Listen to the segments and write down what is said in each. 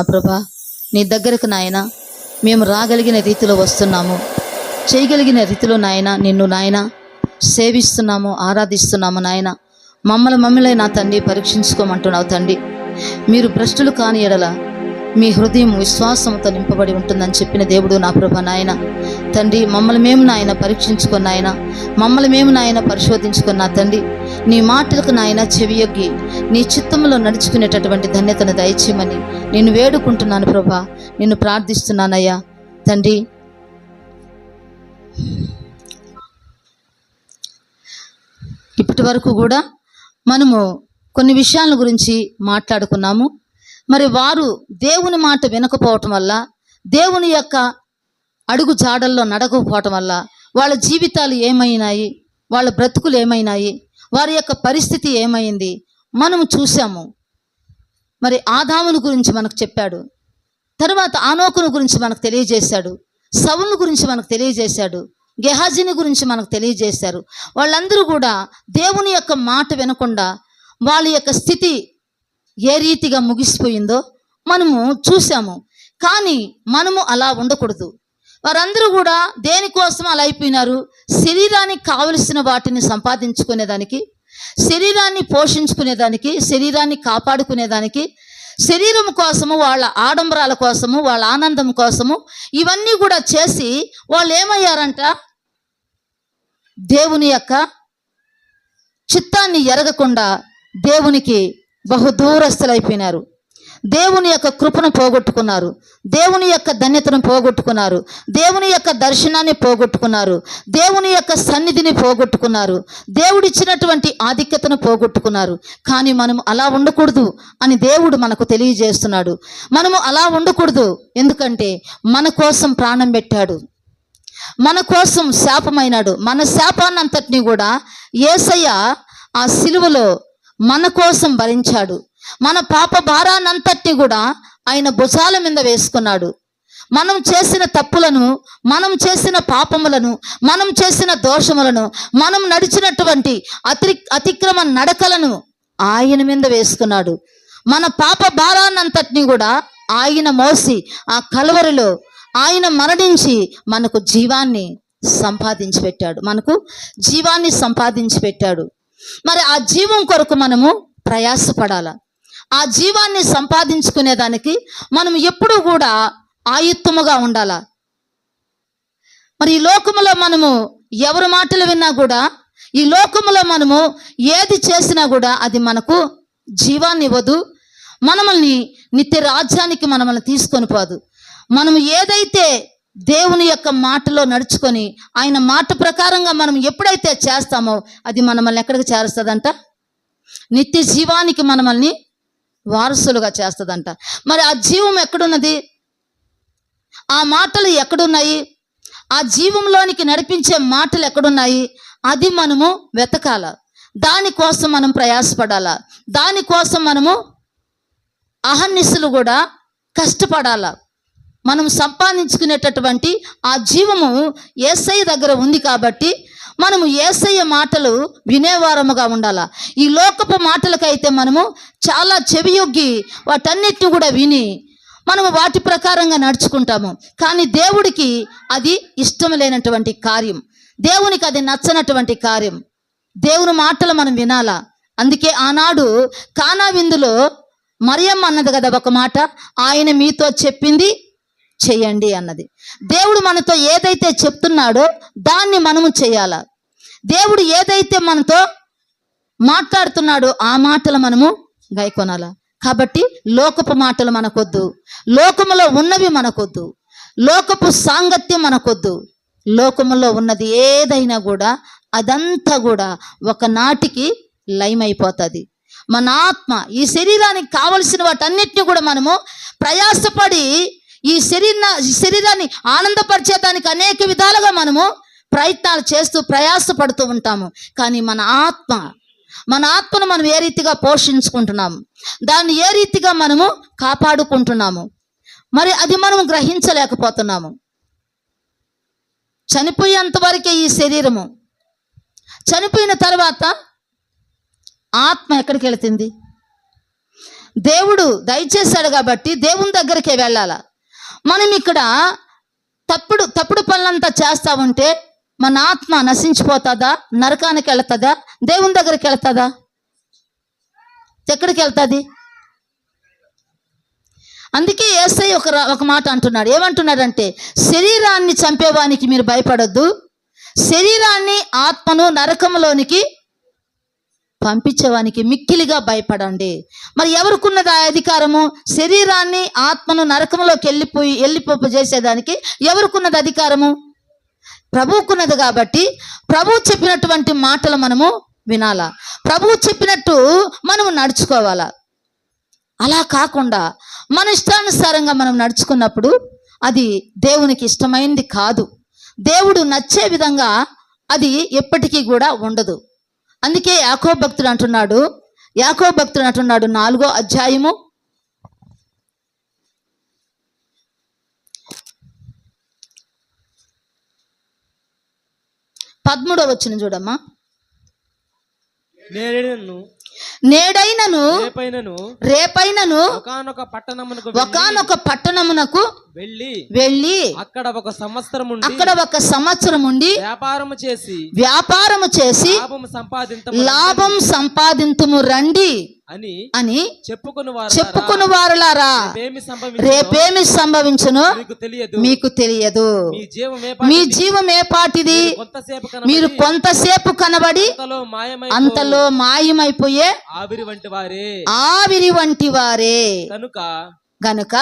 ప్రభా, నీ దగ్గరకు నాయన మేము రాగలిగిన రీతిలో వస్తున్నాము, చేయగలిగిన రీతిలో నాయన నిన్ను నాయన సేవిస్తున్నాము, ఆరాధిస్తున్నాము నాయన. మమ్మల్ని నా తండ్రి పరీక్షించుకోమంటున్నావు తండ్రి. మీరు భ్రష్టులు కాని ఎడల మీ హృదయం విశ్వాసంతో నింపబడి ఉంటుందని చెప్పిన దేవుడు నా ప్రభా నాయన. తండ్రి, మమ్మల్ని మేము నాయన పరీక్షించుకున్న ఆయన, మమ్మల్ని మేము నాయన పరిశోధించుకున్న తండ్రి, నీ మాటలకు నాయన చెవియొగ్గి నీ చిత్తంలో నడుచుకునేటటువంటి ధన్యతను దయచేయమని నేను వేడుకుంటున్నాను ప్రభా, నిన్ను ప్రార్థిస్తున్నానయ్యా తండ్రి. ఇప్పటి వరకు కూడా మనము కొన్ని విషయాల గురించి మాట్లాడుకున్నాము. మరి వారు దేవుని మాట వినకపోవటం వల్ల, దేవుని యొక్క అడుగు జాడల్లో నడకపోవటం వల్ల వాళ్ళ జీవితాలు ఏమైనాయి, వాళ్ళ బ్రతుకులు ఏమైనాయి, వారి యొక్క పరిస్థితి ఏమైంది మనము చూసాము. మరి ఆదామును గురించి మనకు చెప్పాడు, తర్వాత ఆనోకును గురించి మనకు తెలియజేశాడు, సౌలును గురించి మనకు తెలియజేశాడు, గెహాజీని గురించి మనకు తెలియజేశారు. వాళ్ళందరూ కూడా దేవుని యొక్క మాట వినకుండా వాళ్ళ యొక్క స్థితి ఏ రీతిగా ముగిసిపోయిందో మనము చూసాము. కానీ మనము అలా ఉండకూడదు. వారందరూ కూడా దేనికోసం అలా అయిపోయినారు? శరీరానికి కావలసిన వాటిని సంపాదించుకునేదానికి, శరీరాన్ని పోషించుకునేదానికి, శరీరాన్ని కాపాడుకునేదానికి, శరీరం కోసము, వాళ్ళ ఆడంబరాల కోసము, వాళ్ళ ఆనందం కోసము ఇవన్నీ కూడా చేసి వాళ్ళు ఏమయ్యారంట? దేవుని యొక్క చిత్తాన్ని ఎరగకుండా దేవునికి బహుదూరస్తులైపోయినారు. దేవుని యొక్క కృపను పోగొట్టుకున్నారు, దేవుని యొక్క ధన్యతను పోగొట్టుకున్నారు, దేవుని యొక్క దర్శనాన్ని పోగొట్టుకున్నారు, దేవుని యొక్క సన్నిధిని పోగొట్టుకున్నారు, దేవుడిచ్చినటువంటి ఆధిక్యతను పోగొట్టుకున్నారు. కానీ మనము అలా ఉండకూడదు అని దేవుడు మనకు తెలియజేస్తున్నాడు. మనము అలా ఉండకూడదు, ఎందుకంటే మన కోసం ప్రాణం పెట్టాడు, మన కోసం శాపమైనాడు. మన శాపాన్నంతటినీ కూడా యేసయ్య ఆ సిలువలో మన కోసం భరించాడు. మన పాప భారాన్నంతటినీ కూడా ఆయన భుజాల మీద వేసుకున్నాడు. మనం చేసిన తప్పులను, మనం చేసిన పాపములను, మనం చేసిన దోషములను, మనం నడిచినటువంటి అతిక్రమ నడకలను ఆయన మీద వేసుకున్నాడు. మన పాప భారాన్నంతటినీ కూడా ఆయన మోసి ఆ కలువరిలో ఆయన మరణించి మనకు జీవాన్ని సంపాదించి పెట్టాడు, మనకు జీవాన్ని సంపాదించి పెట్టాడు. మరి ఆ జీవం కొరకు మనము ప్రయాసపడాల. ఆ జీవాన్ని సంపాదించుకునేదానికి మనం ఎప్పుడూ కూడా ఆయుత్తముగా ఉండాల. మరి ఈ లోకములో మనము ఎవరి మాటలు విన్నా కూడా, ఈ లోకములో మనము ఏది చేసినా కూడా అది మనకు జీవాన్ని ఇవ్వదు, మనల్ని నిత్య రాజ్యానికి మనల్ని తీసుకొని పోదు. మనము ఏదైతే దేవుని యొక్క మాటలో నడుచుకొని ఆయన మాట ప్రకారంగా మనం ఎప్పుడైతే చేస్తామో అది మనల్ని ఎక్కడికి చేరుస్తుందంట? నిత్య జీవానికి మనల్ని వారసులుగా చేస్తుందంట. మరి ఆ జీవం ఎక్కడున్నది? ఆ మాటలు ఎక్కడున్నాయి? ఆ జీవంలోనికి నడిపించే మాటలు ఎక్కడున్నాయి? అది మనము వెతకాల, దానికోసం మనం ప్రయాసపడాల, దానికోసం మనము అహర్నిశలు కూడా కష్టపడాల. మనం సంపాదించుకునేటటువంటి ఆ జీవము యేసయ్య దగ్గర ఉంది కాబట్టి మనము యేసయ్య మాటలు వినేవారముగా ఉండాల. ఈ లోకపు మాటలకైతే మనము చాలా చెవియొగ్గి వాటన్నిటిని కూడా విని మనము వాటి ప్రకారంగా నడుచుకుంటాము. కానీ దేవుడికి అది ఇష్టం లేనటువంటి కార్యం, దేవునికి అది నచ్చనటువంటి కార్యం. దేవుని మాటలు మనం వినాలా. అందుకే ఆనాడు కానా విందులో మరియమ్మ అన్నది కదా ఒక మాట, ఆయన మీతో చెప్పింది చేయండి అన్నది. దేవుడు మనతో ఏదైతే చెప్తున్నాడో దాన్ని మనము చేయాలా. దేవుడు ఏదైతే మనతో మాట్లాడుతున్నాడో ఆ మాటలు మనము గైకొనాలా. కాబట్టి లోకపు మాటలు మనకొద్దు, లోకములో ఉన్నవి మనకొద్దు, లోకపు సాంగత్యం మనకొద్దు. లోకములో ఉన్నది ఏదైనా కూడా అదంతా కూడా ఒకనాటికి లయమైపోతుంది. మన ఆత్మ, ఈ శరీరానికి కావలసిన వాటన్నిటిని కూడా మనము ప్రయాసపడి ఈ శరీరాన్ని ఆనందపరిచేదానికి అనేక విధాలుగా మనము ప్రయత్నాలు చేస్తూ ప్రయాసపడుతూ ఉంటాము. కానీ మన ఆత్మను మనం ఏ రీతిగా పోషించుకుంటున్నాము, దాన్ని ఏ రీతిగా మనము కాపాడుకుంటున్నాము, మరి అది మనము గ్రహించలేకపోతున్నాము. చనిపోయేంత వరకే ఈ శరీరము, చనిపోయిన తర్వాత ఆత్మ ఎక్కడికి వెళుతుంది? దేవుడు దయచేశాడు కాబట్టి దేవుని దగ్గరికే వెళ్ళాల. మనం ఇక్కడ తప్పుడు పనులంతా చేస్తా ఉంటే మన ఆత్మ నశించిపోతుందా, నరకానికి వెళ్తుందా, దేవుని దగ్గరికి వెళ్తుందా? ఎక్కడికి వెళ్తుంది? అందుకే యేసయ్య ఒక మాట అంటున్నాడు. ఏమంటున్నాడంటే, శరీరాన్ని చంపేవానికి మీరు భయపడొద్దు, శరీరాన్ని ఆత్మను నరకంలోనికి పంపించేవానికి మిక్కిలిగా భయపడండి. మరి ఎవరికున్నది ఆ అధికారము? శరీరాన్ని ఆత్మను నరకంలోకి వెళ్ళిపోపు చేసేదానికి ఎవరికున్నది అధికారము? ప్రభువుకున్నది. కాబట్టి ప్రభువు చెప్పినటువంటి మాటలు మనము వినాలా, ప్రభువు చెప్పినట్టు మనము నడుచుకోవాలా. అలా కాకుండా మన ఇష్టానుసారంగా మనం నడుచుకున్నప్పుడు అది దేవునికి ఇష్టమైంది కాదు, దేవుడు నచ్చే విధంగా అది ఎప్పటికీ కూడా ఉండదు. అందుకే యాకోబు భక్తుడు అంటున్నాడు 4వ అధ్యాయము 13వ వచనం చూడమ్మా. నేడైనను రేపైనను ఒకానొక పట్టణమునకు వెళ్ళి అక్కడ ఒక సంవత్సరం ఉండి వ్యాపారము చేసి లాభం సంపాదింతుము రండి అని చెప్పుకుని వారులారా, రేపేమి సంభవించును మీకు తెలియదు. మీ జీవం ఏ పాటిది? మీరు కొంతసేపు కనబడి అంతలో మాయమైపోయే ఆవిరి వంటి వారే. గనుక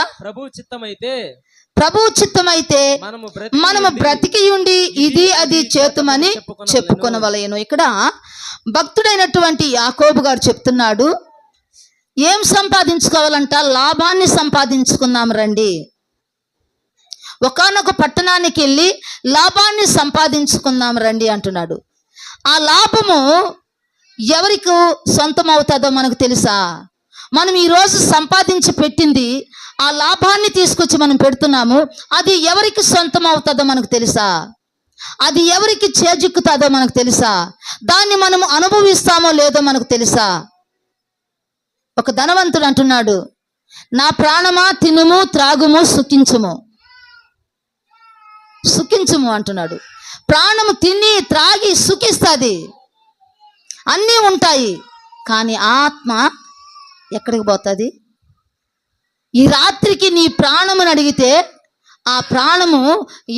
ప్రభు చిత్తమైతే మనము బ్రతికి ఉండి ఇది అది చేతుమని చెప్పుకొనవలెను. ఇక్కడ భక్తుడైనటువంటి యాకోబు గారు చెప్తున్నాడు, ఏం సంపాదించుకోవాలంట? లాభాన్ని సంపాదించుకుందాం రండి. ఒకానొక పట్టణానికి వెళ్ళి లాభాన్ని సంపాదించుకుందాం రండి అంటున్నాడు. ఆ లాభము ఎవరికి సొంతం అవుతుందో మనకు తెలుసా? మనం ఈరోజు సంపాదించి పెట్టింది, ఆ లాభాన్ని తీసుకొచ్చి మనం పెడుతున్నాము, అది ఎవరికి సొంతం అవుతుందో మనకు తెలుసా? అది ఎవరికి చేజిక్కుతుందో మనకు తెలుసా? దాన్ని మనము అనుభవిస్తామో లేదో మనకు తెలుసా? ఒక ధనవంతుడు అంటున్నాడు, నా ప్రాణమా తినుము త్రాగుము సుఖించుము అంటున్నాడు. ప్రాణము తిని త్రాగి సుఖిస్తుంది, అన్నీ ఉంటాయి, కానీ ఆత్మ ఎక్కడికి పోతుంది? ఈ రాత్రికి నీ ప్రాణముని అడిగితే ఆ ప్రాణము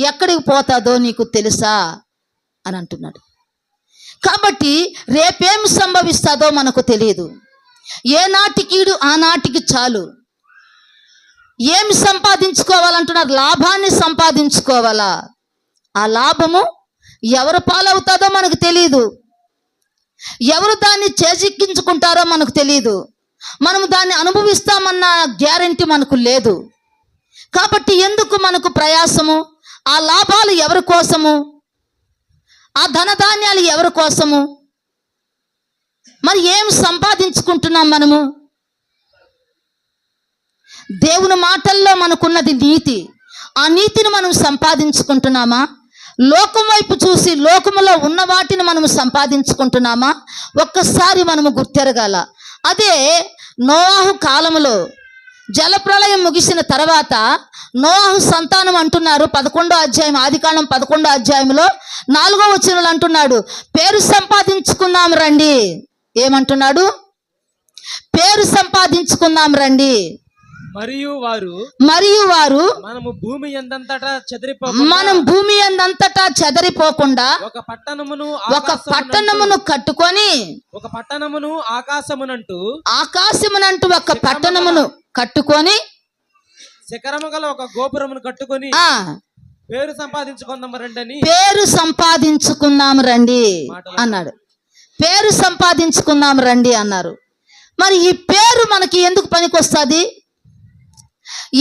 ఎక్కడికి పోతుందో నీకు తెలుసా అని అంటున్నాడు. కాబట్టి రేపేం సంభవిస్తుందో మనకు తెలియదు. ఏ నాటికీడు ఆ నాటికి చాలు. ఏమి సంపాదించుకోవాలంటున్నారు? లాభాన్ని సంపాదించుకోవాలా. ఆ లాభము ఎవరు పాలవుతుందో మనకు తెలియదు, ఎవరు దాన్ని చేజిక్కించుకుంటారో మనకు తెలియదు, మనము దాన్ని అనుభవిస్తామన్న గ్యారెంటీ మనకు లేదు. కాబట్టి ఎందుకు మనకు ప్రయాసము? ఆ లాభాలు ఎవరి కోసము? ఆ ధనధాన్యాలు ఎవరి కోసము? మరి ఏం సంపాదించుకుంటున్నాం మనము? దేవుని మాటల్లో మనకున్నది నీతి. ఆ నీతిని మనం సంపాదించుకుంటున్నామా? లోకం వైపు చూసి లోకములో ఉన్న వాటిని మనము సంపాదించుకుంటున్నామా? ఒక్కసారి మనము గుర్తెరగాల. అదే నోవాహు కాలములో జలప్రళయం ముగిసిన తర్వాత నోవాహు సంతానం అంటున్నారు 11వ అధ్యాయం, ఆదికాండం 11వ అధ్యాయంలో 4వ వచనంలో అంటున్నాడు, పేరు సంపాదించుకుందాం రండి. ఏమంటున్నాడు? పేరు సంపాదించుకుందాం రండి. మరియు వారు మనము భూమి యందంతటా చెదరిపోకుండా ఒక పట్టణమును కట్టుకొని ఆకాశమునంటూ ఒక పట్టణమును కట్టుకొని శిఖరము గల ఒక గోపురమును కట్టుకొని పేరు సంపాదించుకుందాం రండి అన్నాడు. పేరు సంపాదించుకుందాం రండి అన్నారు. మరి ఈ పేరు మనకి ఎందుకు పనికొస్తుంది?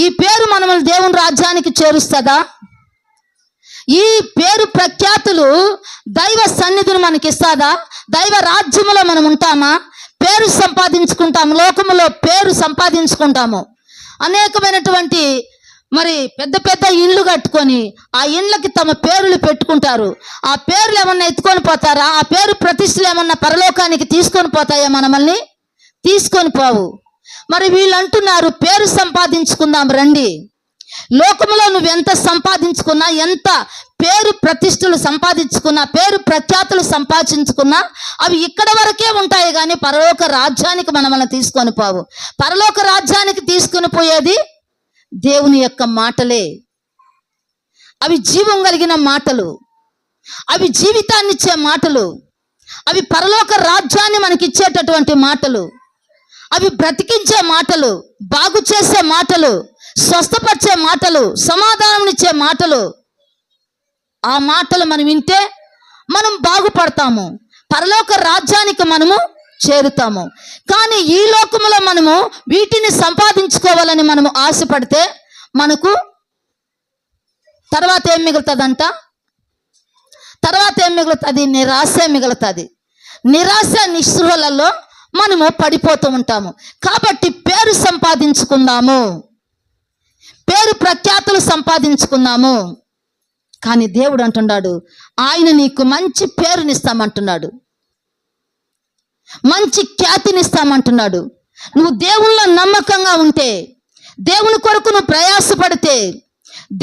ఈ పేరు మనల్ని దేవుని రాజ్యానికి చేరుస్తుందా? ఈ పేరు ప్రఖ్యాతులు దైవ సన్నిధిని మనకి ఇస్తుందా? దైవ రాజ్యములో మనం ఉంటామా? పేరు సంపాదించుకుంటాము, లోకములో పేరు సంపాదించుకుంటాము. అనేకమైనటువంటి మరి పెద్ద పెద్ద ఇండ్లు కట్టుకొని ఆ ఇండ్లకి తమ పేర్లు పెట్టుకుంటారు. ఆ పేర్లు ఏమన్నా ఎత్తుకొని పోతారా? ఆ పేరు ప్రతిష్టలు ఏమన్నా పరలోకానికి తీసుకొని పోతాయా? మనల్ని తీసుకొని పోవు. మరి వీళ్ళు అంటున్నారు పేరు సంపాదించుకుందాం రండి. లోకములో నువ్వు ఎంత సంపాదించుకున్నా, ఎంత పేరు ప్రతిష్టలు సంపాదించుకున్నా, పేరు ప్రఖ్యాతులు సంపాదించుకున్నా అవి ఇక్కడ వరకే ఉంటాయి కానీ పరలోక రాజ్యానికి మనల్ని తీసుకొని పోవు. పరలోక రాజ్యానికి తీసుకొని పోయేది దేవుని యొక్క మాటలే. అవి జీవం కలిగిన మాటలు, అవి జీవితాన్ని ఇచ్చే మాటలు, అవి పరలోక రాజ్యాన్ని మనకి ఇచ్చేటటువంటి మాటలు, అవి బ్రతికించే మాటలు, బాగు చేసే మాటలు, స్వస్థపరిచే మాటలు, సమాధానం ఇచ్చే మాటలు. ఆ మాటలు మనం వింటే మనం బాగుపడతాము, పరలోక రాజ్యానికి మనము చేరుతాము. కానీ ఈ లోకములో మనము వీటిని సంపాదించుకోవాలని మనము ఆశపడితే మనకు తర్వాత ఏం మిగులుతుందంట? తర్వాత ఏం మిగులుతుంది? నిరాశ మిగులుతుంది. నిరాశ నిస్పృహలలో మనము పడిపోతూ ఉంటాము. కాబట్టి పేరు సంపాదించుకుందాము, పేరు ప్రఖ్యాతులు సంపాదించుకుందాము. కానీ దేవుడు అంటున్నాడు, ఆయన నీకు మంచి పేరునిస్తామంటున్నాడు, మంచి ఖ్యాతినిస్తామంటున్నాడు. నువ్వు దేవుళ్ళ నమ్మకంగా ఉంటే, దేవుని కొరకు నువ్వు ప్రయాసపడితే,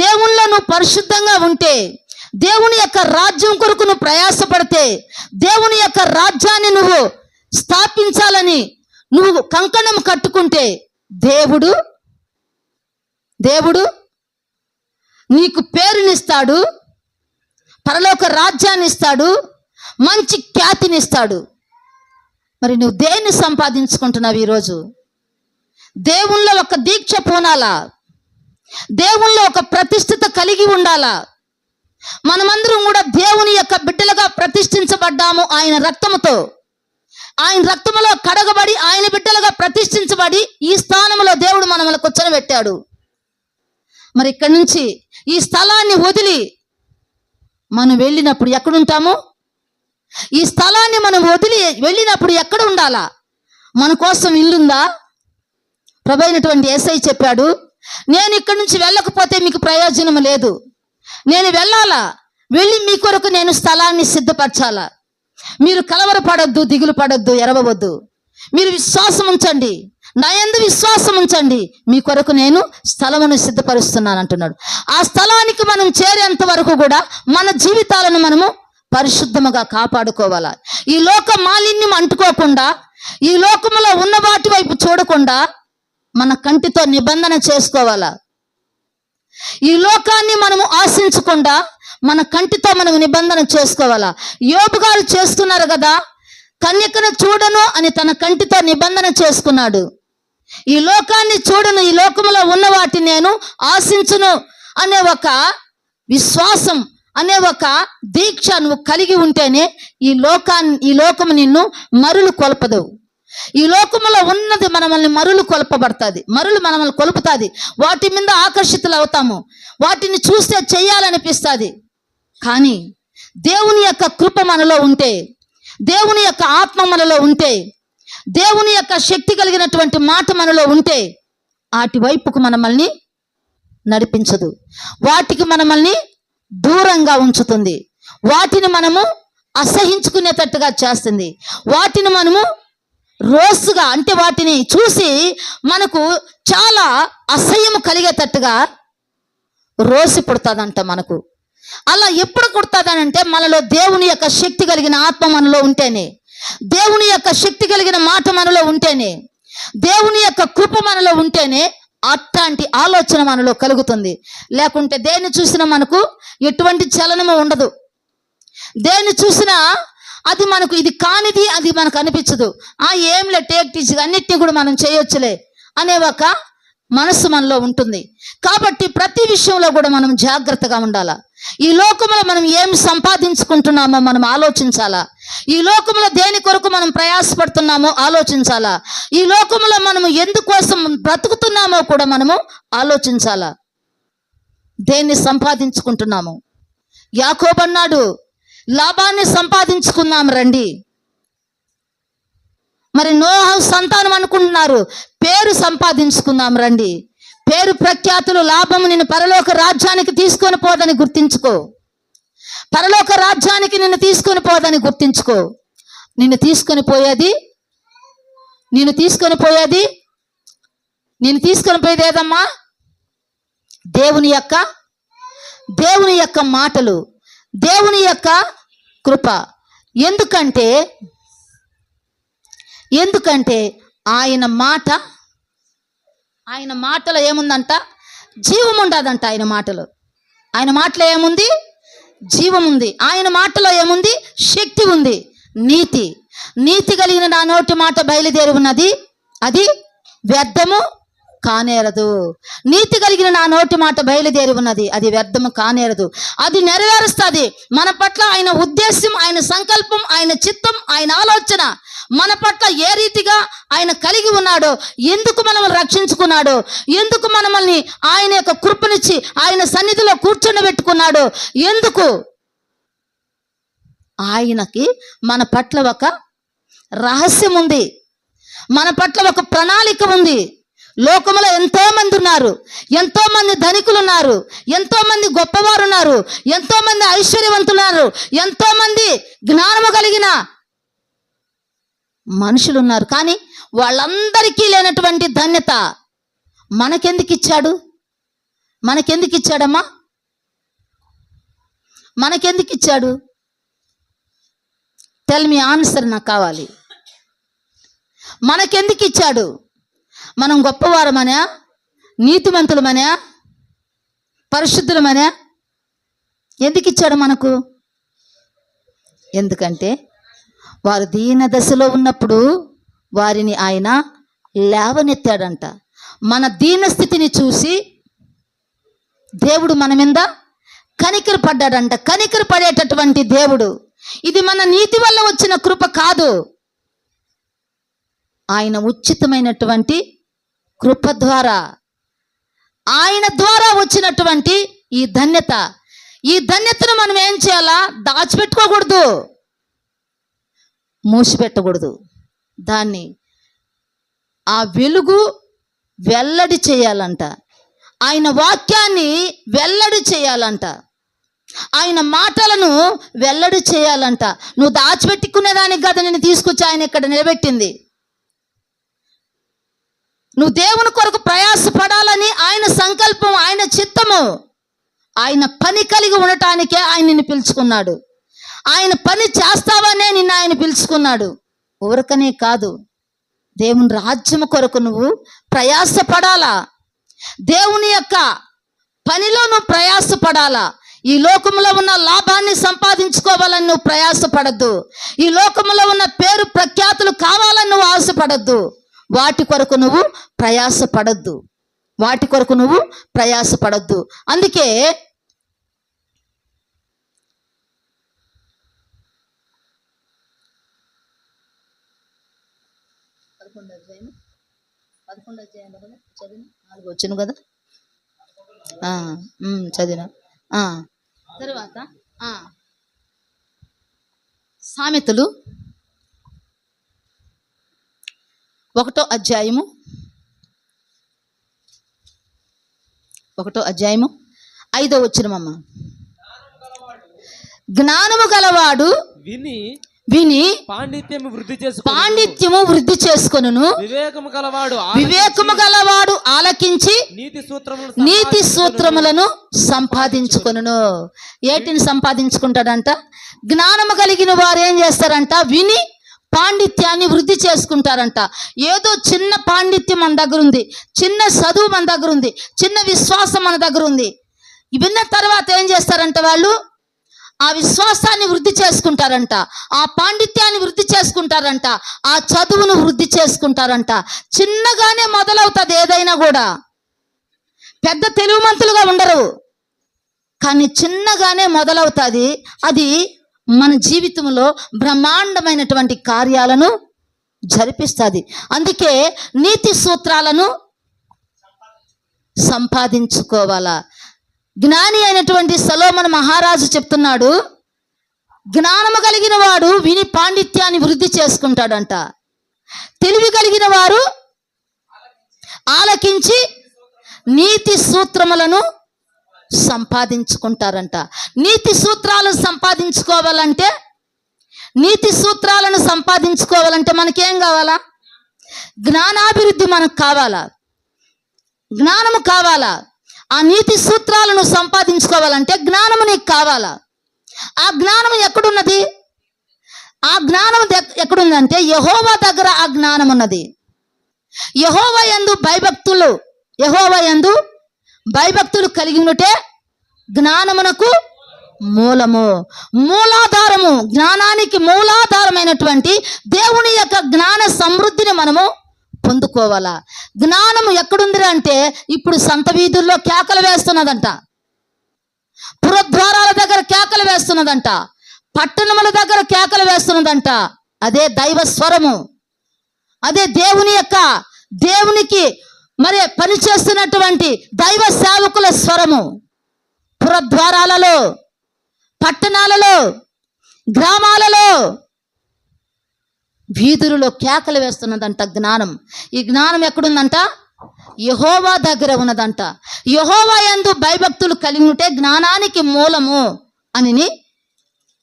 దేవుళ్ళ నువ్వు పరిశుద్ధంగా ఉంటే, దేవుని యొక్క రాజ్యం కొరకు నువ్వు ప్రయాసపడితే, దేవుని యొక్క రాజ్యాన్ని నువ్వు స్థాపించాలని నువ్వు కంకణం కట్టుకుంటే దేవుడు నీకు పేరునిస్తాడు, పరలోక రాజ్యాన్ని ఇస్తాడు, మంచి ఖ్యాతినిస్తాడు. మరి నువ్వు దేన్ని సంపాదించుకుంటున్నావు ఈరోజు? దేవుళ్ళో ఒక దీక్ష పూనాలా? దేవుళ్ళో ఒక ప్రతిష్ఠిత కలిగి ఉండాలా? మనమందరం కూడా దేవుని యొక్క బిడ్డలుగా ప్రతిష్ఠించబడ్డాము. ఆయన రక్తముతో, ఆయన రక్తములో కడగబడి, ఆయన బిడ్డలుగా ప్రతిష్ఠించబడి ఈ స్థానంలో దేవుడు మనల్ని కూర్చొనిబెట్టాడు. మరి ఇక్కడి నుంచి ఈ స్థలాన్ని వదిలి మనం వెళ్ళినప్పుడు ఎక్కడుంటాము? ఈ స్థలాన్ని మనం వదిలి వెళ్ళినప్పుడు ఎక్కడ ఉండాలా? మన కోసం ఇల్లుందా? ప్రభు అయినటువంటి యేసయ్య చెప్పాడు, నేను ఇక్కడి నుంచి వెళ్ళకపోతే మీకు ప్రయోజనం లేదు, నేను వెళ్ళాలా, వెళ్ళి మీ కొరకు నేను స్థలాన్ని సిద్ధపరచాలా. మీరు కలవరపడొద్దు, దిగులు పడొద్దు, ఎరవవద్దు. మీరు విశ్వాసం ఉంచండి, నా యందు విశ్వాసం ఉంచండి, మీ కొరకు నేను స్థలమును సిద్ధపరుస్తున్నాను అంటున్నాడు. ఆ స్థలానికి మనం చేరేంత వరకు కూడా మన జీవితాలను మనము పరిశుద్ధముగా కాపాడుకోవాలా. ఈ లోక మాలిన్యం అంటుకోకుండా, ఈ లోకములో ఉన్న వాటి వైపు చూడకుండా మన కంటితో నిబంధన చేసుకోవాలా. ఈ లోకాన్ని మనము ఆశించకుండా మన కంటితో మనం నిబంధన చేసుకోవాలా. యోబు గారు చేస్తున్నారు కదా, కన్యకను చూడను అని తన కంటితో నిబంధన చేసుకున్నాడు. ఈ లోకాన్ని చూడను, ఈ లోకములో ఉన్న వాటిని నేను ఆశించును అనే ఒక విశ్వాసం, అనే ఒక దీక్ష నువ్వు కలిగి ఉంటేనే ఈ లోకము నిన్ను మరులు కొల్పదు. ఈ లోకములో ఉన్నది మనల్ని మరులు కొల్పబడుతుంది, మరులు మనల్ని కొలుపుతుంది. వాటి మీద ఆకర్షితులు అవుతాము, వాటిని చూస్తే చెయ్యాలనిపిస్తుంది. కానీ దేవుని యొక్క కృప మనలో ఉంటే, దేవుని యొక్క ఆత్మ మనలో ఉంటే, దేవుని యొక్క శక్తి కలిగినటువంటి మాట మనలో ఉంటే వాటి వైపుకు మనల్ని నడిపించదు, వాటికి మనల్ని దూరంగా ఉంచుతుంది, వాటిని మనము అసహించుకునేటట్టుగా చేస్తుంది. వాటిని మనము రోసుగా, అంటే వాటిని చూసి మనకు చాలా అసహ్యం కలిగేటట్టుగా రోసి పుడుతుందంట మనకు. అలా ఎప్పుడు కుడుతుందనంటే మనలో దేవుని యొక్క శక్తి కలిగిన ఆత్మ మనలో ఉంటేనే, దేవుని యొక్క శక్తి కలిగిన మాట మనలో ఉంటేనే, దేవుని యొక్క కృప మనలో ఉంటేనే అట్లాంటి ఆలోచన మనలో కలుగుతుంది. లేకుంటే దేన్ని చూసినా మనకు ఎటువంటి చలనము ఉండదు, దేన్ని చూసినా అది మనకు ఇది కానిది అది మనకు అనిపించదు. ఏంలే టేక్ టీచ్ అన్నిటినీ కూడా మనం చేయొచ్చులే అనే ఒక మనసు మనలో ఉంటుంది. కాబట్టి ప్రతి విషయంలో కూడా మనం జాగ్రత్తగా ఉండాలా. ఈ లోకంలో మనం ఏం సంపాదించుకుంటున్నామో మనం ఆలోచించాలా. ఈ లోకంలో దేని కొరకు మనం ప్రయాసపడుతున్నామో ఆలోచించాలా. ఈ లోకంలో మనము ఎందుకోసం బ్రతుకుతున్నామో కూడా మనము ఆలోచించాలా. దేన్ని సంపాదించుకుంటున్నాము? యాకోబు అన్నాడు, లాభాన్ని సంపాదించుకుందాం రండి. మరి నోహు సంతానం అనుకుంటున్నారు, పేరు సంపాదించుకుందాం రండి. పేరు ప్రఖ్యాతులు లాభము నిన్ను పరలోక రాజ్యానికి తీసుకొని పోదని గుర్తించుకో. పరలోక రాజ్యానికి నిన్ను తీసుకొని పోదని గుర్తించుకో. నిన్ను తీసుకొని పోయేది నేను తీసుకొని పోయేది ఏదమ్మా? దేవుని యొక్క మాటలు, దేవుని యొక్క కృప. ఎందుకంటే ఆయన మాటలో ఏముందంట? జీవం ఉండదంట. ఆయన మాటలో ఏముంది? జీవం ఉంది. ఆయన మాటలో ఏముంది? శక్తి ఉంది. నీతి కలిగిన నా నోటి మాట బయలుదేరి ఉన్నది, అది వ్యర్థము కానేరదు. నీతి కలిగిన నా నోటి మాట బయలుదేరి ఉన్నది, అది వ్యర్థము కానేరదు. అది నెరవేరుస్తుంది. మన పట్ల ఆయన ఉద్దేశం, ఆయన సంకల్పం, ఆయన చిత్తం, ఆయన ఆలోచన మన పట్ల ఏ రీతిగా ఆయన కలిగి ఉన్నాడో, ఎందుకు మనల్ని రక్షించుకున్నాడో, ఎందుకు మనల్ని ఆయన యొక్క కృపనిచ్చి ఆయన సన్నిధిలో కూర్చొని ఎందుకు ఆయనకి మన పట్ల ఒక రహస్యం ఉంది, మన పట్ల ఒక ప్రణాళిక ఉంది. లోకంలో ఎంతో మంది ఉన్నారు, ఎంతో మంది ధనికులు ఉన్నారు, ఎంతో మంది గొప్పవారు ఉన్నారు, ఎంతో మంది ఐశ్వర్యవంతున్నారు, ఎంతో మంది జ్ఞానము కలిగిన మనుషులు ఉన్నారు. కానీ వాళ్ళందరికీ లేనటువంటి ధన్యత మనకెందుకు ఇచ్చాడమ్మా? మనకెందుకు ఇచ్చాడు? టెల్ మీ ఆన్సర్, నాకు కావాలి. మనకెందుకు ఇచ్చాడు? మనం గొప్పవారమనా, నీతిమంతులమనా, పరిశుద్ధులమనా? ఎందుకు ఇచ్చాడు మనకు? ఎందుకంటే వారు దీన దశలో ఉన్నప్పుడు వారిని ఆయన లేవనెత్తాడంట. మన దీన స్థితిని చూసి దేవుడు మన మీద కనికర పడ్డాడంట. కనికర పడేటటువంటి దేవుడు. ఇది మన నీతి వల్ల వచ్చిన కృప కాదు, ఆయన ఉచితమైనటువంటి కృప ద్వారా, ఆయన ద్వారా వచ్చినటువంటి ఈ ధన్యతను మనం ఏం చేయాలా? దాచిపెట్టుకోకూడదు, మూసిపెట్టకూడదు. దాన్ని ఆ వెలుగు వెల్లడి చేయాలంట. ఆయన వాక్యాన్ని వెల్లడి చేయాలంట. ఆయన మాటలను వెల్లడి చేయాలంట. నువ్వు దాచిపెట్టుకునేదానికి కదా నేను తీసుకొచ్చి ఆయన ఇక్కడ నిలబెట్టింది. నువ్వు దేవుని కొరకు ప్రయాసపడాలని ఆయన సంకల్పం, ఆయన చిత్తము, ఆయన పని కలిగి ఉండటానికే ఆయన నిన్ను పిలుచుకున్నాడు. ఆయన పని చేస్తావనే నిన్ను ఆయన పిలుచుకున్నాడు. ఊరకనే కాదు, దేవుని రాజ్యము కొరకు నువ్వు ప్రయాసపడాలా. దేవుని యొక్క పనిలో నువ్వు ప్రయాసపడాలా. ఈ లోకంలో ఉన్న లాభాన్ని సంపాదించుకోవాలని నువ్వు ప్రయాసపడద్దు. ఈ లోకంలో ఉన్న పేరు ప్రఖ్యాతులు కావాలని నువ్వు ఆశపడద్దు. వాటి కొరకు నువ్వు ప్రయాసపడద్దు. అందుకే వచ్చాను కదా, చదివిన తర్వాత సామెతలు 1వ అధ్యాయము 5వ వచనమమ్మ. జ్ఞానము గలవాడు విని పాండిత్యము వృద్ధి చేసుకొనును, వివేకము గలవాడు ఆలకించి నీతి సూత్రములను సంపాదించుకొనును. ఏటిని సంపాదించుకుంటాడంట? జ్ఞానము కలిగిన వారు ఏం చేస్తారంట? విని పాండిత్యాన్ని వృద్ధి చేసుకుంటారంట. ఏదో చిన్న పాండిత్యం మన దగ్గర ఉంది, చిన్న చదువు మన దగ్గర ఉంది, చిన్న విశ్వాసం మన దగ్గర ఉంది. విన్న తర్వాత ఏం చేస్తారంట? వాళ్ళు ఆ విశ్వాసాన్ని వృద్ధి చేసుకుంటారంట, ఆ పాండిత్యాన్ని వృద్ధి చేసుకుంటారంట, ఆ చదువును వృద్ధి చేసుకుంటారంట. చిన్నగానే మొదలవుతుంది ఏదైనా కూడా. పెద్ద తెలివిమంతులుగా ఉండరు, కానీ చిన్నగానే మొదలవుతుంది. అది మన జీవితంలో బ్రహ్మాండమైనటువంటి కార్యాలను జరిపిస్తుంది. అందుకే నీతి సూత్రాలను సంపాదించుకోవాలా. జ్ఞాని అయినటువంటి సొలొమోను మహారాజు చెప్తున్నాడు, జ్ఞానము కలిగిన వాడు విని పాండిత్యాన్ని వృద్ధి చేసుకుంటాడంట. తెలివి కలిగిన వారు ఆలకించి నీతి సూత్రములను సంపాదించుకుంటారంట. నీతి సూత్రాలను సంపాదించుకోవాలంటే మనకేం కావాలా? జ్ఞానాభివృద్ధి మనకు కావాలా. జ్ఞానము కావాలా? ఆ నీతి సూత్రాలను సంపాదించుకోవాలంటే జ్ఞానము నీకు కావాలా? ఆ జ్ఞానం ఎక్కడున్నది? ఆ జ్ఞానం ఎక్కడుందంటే యెహోవా దగ్గర ఆ జ్ఞానం ఉన్నది. యెహోవా యందు భయభక్తులు కలిగి ఉంటే జ్ఞానమునకు మూలము, మూలాధారము, జ్ఞానానికి మూలాధారమైనటువంటి దేవుని యొక్క జ్ఞాన సమృద్ధిని మనము పొందుకోవాలా. జ్ఞానము ఎక్కడుంది అంటే ఇప్పుడు సంత వీధుల్లో కేకలు వేస్తున్నదంట, పురద్వారాల దగ్గర కేకలు వేస్తున్నదంట, పట్టణముల దగ్గర కేకలు వేస్తున్నదంట. అదే దైవ స్వరము, అదే దేవునికి మరి పనిచేస్తున్నటువంటి దైవ సేవకుల స్వరము. పురద్వారాలలో, పట్టణాలలో, గ్రామాలలో, వీధులలో కేకలు వేస్తున్నదంట జ్ఞానం. ఈ జ్ఞానం ఎక్కడుందంట? యెహోవా దగ్గర ఉన్నదంట. యెహోవా యందు భయభక్తులు కలిగి ఉంటే జ్ఞానానికి మూలము అని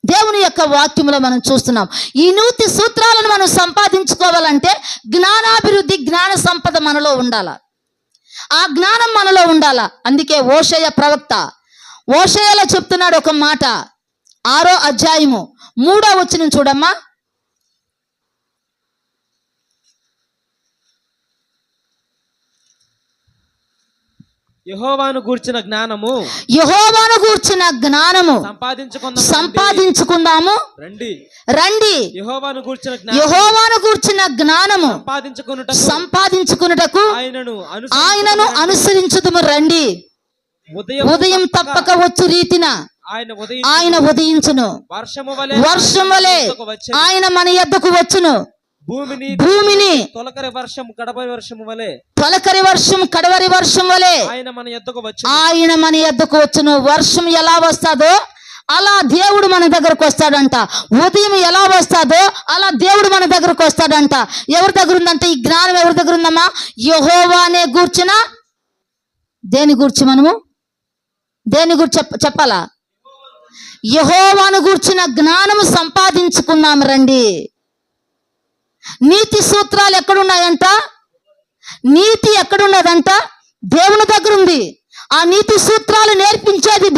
దేవుని యొక్క వాక్యంలో మనం చూస్తున్నాం. ఈ నీతి సూత్రాలను మనం సంపాదించుకోవాలంటే జ్ఞానాభివృద్ధి, జ్ఞాన సంపద మనలో ఉండాల. ఆ జ్ఞానం మనలో ఉండాల. అందుకే హోషేయ ప్రవక్త హోషేయలో చెప్తున్నాడు ఒక మాట, 6వ అధ్యాయము 3వ వచనం చూడమ్మా. యెహోవాను గూర్చిన జ్ఞానము సంపాదించుకుందాము రండి. యెహోవాను గూర్చిన జ్ఞానము సంపాదించుకున్నటకు ఆయనను అనుసరించుదుము రండి. ఉదయం తప్పక వచ్చు రీతిన ఆయన ఉదయించును, వర్షం వలె ఆయన మన యొద్దకు వచ్చును. భూమిని తొలకరి వర్షం కడవరి వర్షం వలె ఆయన మన యొద్దకు వచ్చును. వర్షం ఎలా వస్తాదో అలా దేవుడు మన దగ్గరకు వస్తాడంట. ఉదయం ఎలా వస్తాదో అలా దేవుడు మన దగ్గరకు వస్తాడంట. ఎవరి దగ్గర ఉందంటే ఈ జ్ఞానం ఎవరి దగ్గర ఉందమ్మా? యెహోవానే గూర్చిన దేని గురించి చెప్పాలా? యెహోవాను గూర్చిన జ్ఞానము సంపాదించుకుందాం రండి. నీతి సూత్రాలు ఎక్కడున్నాయంట? నీతి ఎక్కడున్నదంట? దేవుని దగ్గర ఉంది. ఆ నీతి సూత్రాలు నేర్పించేది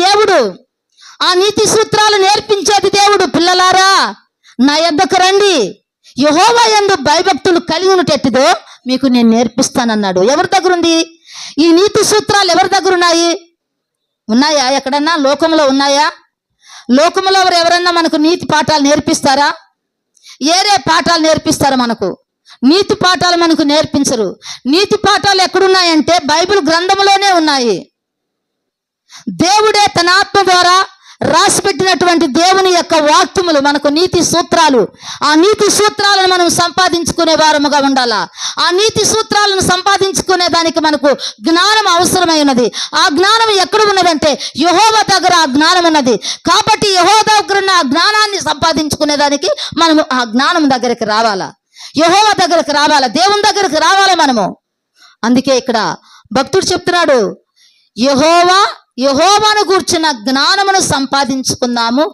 దేవుడు. పిల్లలారా నా యొద్దకు రండి, యెహోవా యందు భయభక్తులు కలిగి ఉన్నట్టెట్టిదో మీకు నేను నేర్పిస్తానన్నాడు. ఎవరి దగ్గర ఉంది ఈ నీతి సూత్రాలు? ఎవరి దగ్గర ఉన్నాయా? ఎక్కడన్నా లోకంలో ఉన్నాయా? లోకంలో ఎవరన్నా మనకు నీతి పాఠాలు నేర్పిస్తారా? ఏరే పాఠాలు నేర్పిస్తారు మనకు, నీతి పాఠాలు మనకు నేర్పించరు. నీతి పాఠాలు ఎక్కడున్నాయంటే బైబిల్ గ్రంథంలోనే ఉన్నాయి. దేవుడే తన ఆత్మ ద్వారా రాసిపెట్టినటువంటి దేవుని యొక్క వాక్యములు మనకు నీతి సూత్రాలు. ఆ నీతి సూత్రాలను మనం సంపాదించుకునే వారముగా ఉండాలా. ఆ నీతి సూత్రాలను సంపాదించుకునే దానికి మనకు జ్ఞానం అవసరమైనది. ఆ జ్ఞానం ఎక్కడ ఉన్నదంటే యెహోవా దగ్గర ఆ జ్ఞానం ఉన్నది. కాబట్టి యెహోవా దగ్గర ఉన్న ఆ జ్ఞానాన్ని సంపాదించుకునే దానికి మనము ఆ జ్ఞానం దగ్గరికి రావాలా, యెహోవా దగ్గరికి రావాలా, దేవుని దగ్గరికి రావాలా మనము. అందుకే ఇక్కడ భక్తుడు చెప్తున్నాడు, యెహోవాను గూర్చిన జ్ఞానమును సంపాదించుకుందాము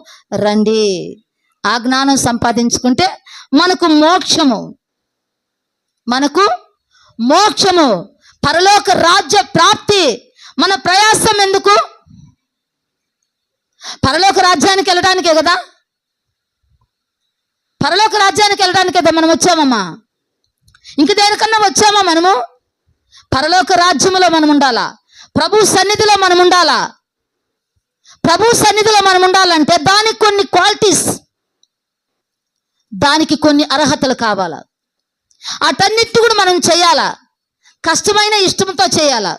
రండి. ఆ జ్ఞానం సంపాదించుకుంటే మనకు మోక్షము, పరలోక రాజ్య ప్రాప్తి. మన ప్రయాసం ఎందుకు? పరలోక రాజ్యానికి వెళ్ళడానికే కదా. పరలోక రాజ్యానికి వెళ్ళడానికే కదా మనం వచ్చామమ్మా. ఇంక దేనికన్నా వచ్చామా మనము? పరలోక రాజ్యములో మనం ఉండాలా, ప్రభు సన్నిధిలో మనం ఉండాలా. ప్రభు సన్నిధిలో మనం ఉండాలంటే దానికి కొన్ని క్వాలిటీస్, దానికి కొన్ని అర్హతలు కావాలా. అటన్నిటి కూడా మనం చేయాలా. కష్టమైన ఇష్టంతో చేయాలా.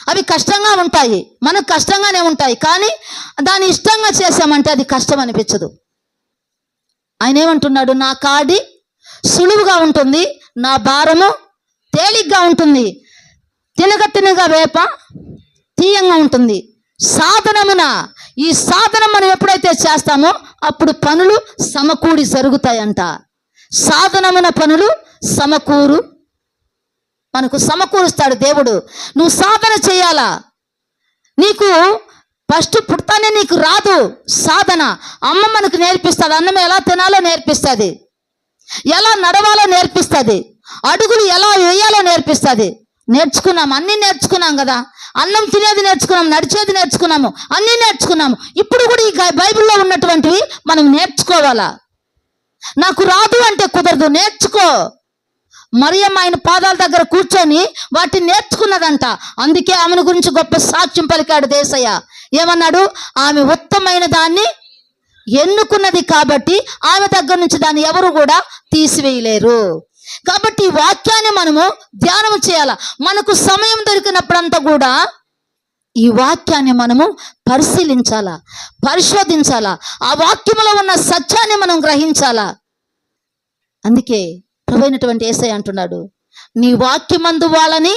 అవి కష్టంగా ఉంటాయి, మనకు కష్టంగానే ఉంటాయి. కానీ దాన్ని ఇష్టంగా చేసామంటే అది కష్టం అనిపించదు. ఆయన ఏమంటున్నాడు? నా కాడి సులువుగా ఉంటుంది, నా భారము తేలిగ్గా ఉంటుంది. తినగ వేప తీయంగా ఉంటుంది. ఈ సాధనం మనం ఎప్పుడైతే చేస్తామో అప్పుడు పనులు సమకూడి జరుగుతాయంట. సాధనమున పనులు మనకు సమకూరుస్తాడు దేవుడు. నువ్వు సాధన చేయాలా. నీకు ఫస్ట్ పుడతానే నీకు రాదు సాధన. అమ్మ మనకు నేర్పిస్తుంది. అన్నం ఎలా తినాలో నేర్పిస్తుంది, ఎలా నడవాలో నేర్పిస్తుంది, అడుగులు ఎలా వేయాలో నేర్పిస్తుంది. నేర్చుకున్నాం, అన్నీ నేర్చుకున్నాం కదా. అన్నం తినేది నేర్చుకున్నాం, నడిచేది నేర్చుకున్నాము, అన్నీ నేర్చుకున్నాము. ఇప్పుడు కూడా ఈ బైబిల్లో ఉన్నటువంటివి మనం నేర్చుకోవాలా. నాకు రాదు అంటే కుదరదు, నేర్చుకో. మరియమ్మ ఆయన పాదాల దగ్గర కూర్చొని వాటిని నేర్చుకున్నదంట. అందుకే ఆమెను గురించి గొప్ప సాక్ష్యం పలికాడు యేసయ్య. ఏమన్నాడు? ఆమె ఉత్తమైన దాన్ని ఎన్నుకున్నది కాబట్టి ఆమె దగ్గర నుంచి దాన్ని ఎవరు కూడా తీసివేయలేరు. కాబట్టి ఈ వాక్యాన్ని మనము ధ్యానం చేయాల. మనకు సమయం దొరికినప్పుడంతా కూడా ఈ వాక్యాన్ని మనము పరిశీలించాలా, పరిశోధించాలా, ఆ వాక్యములో ఉన్న సత్యాన్ని మనం గ్రహించాలా. అందుకే ప్రభువైనటువంటి యేసయ్య అంటున్నాడు, నీ వాక్యమందు వాళ్ళని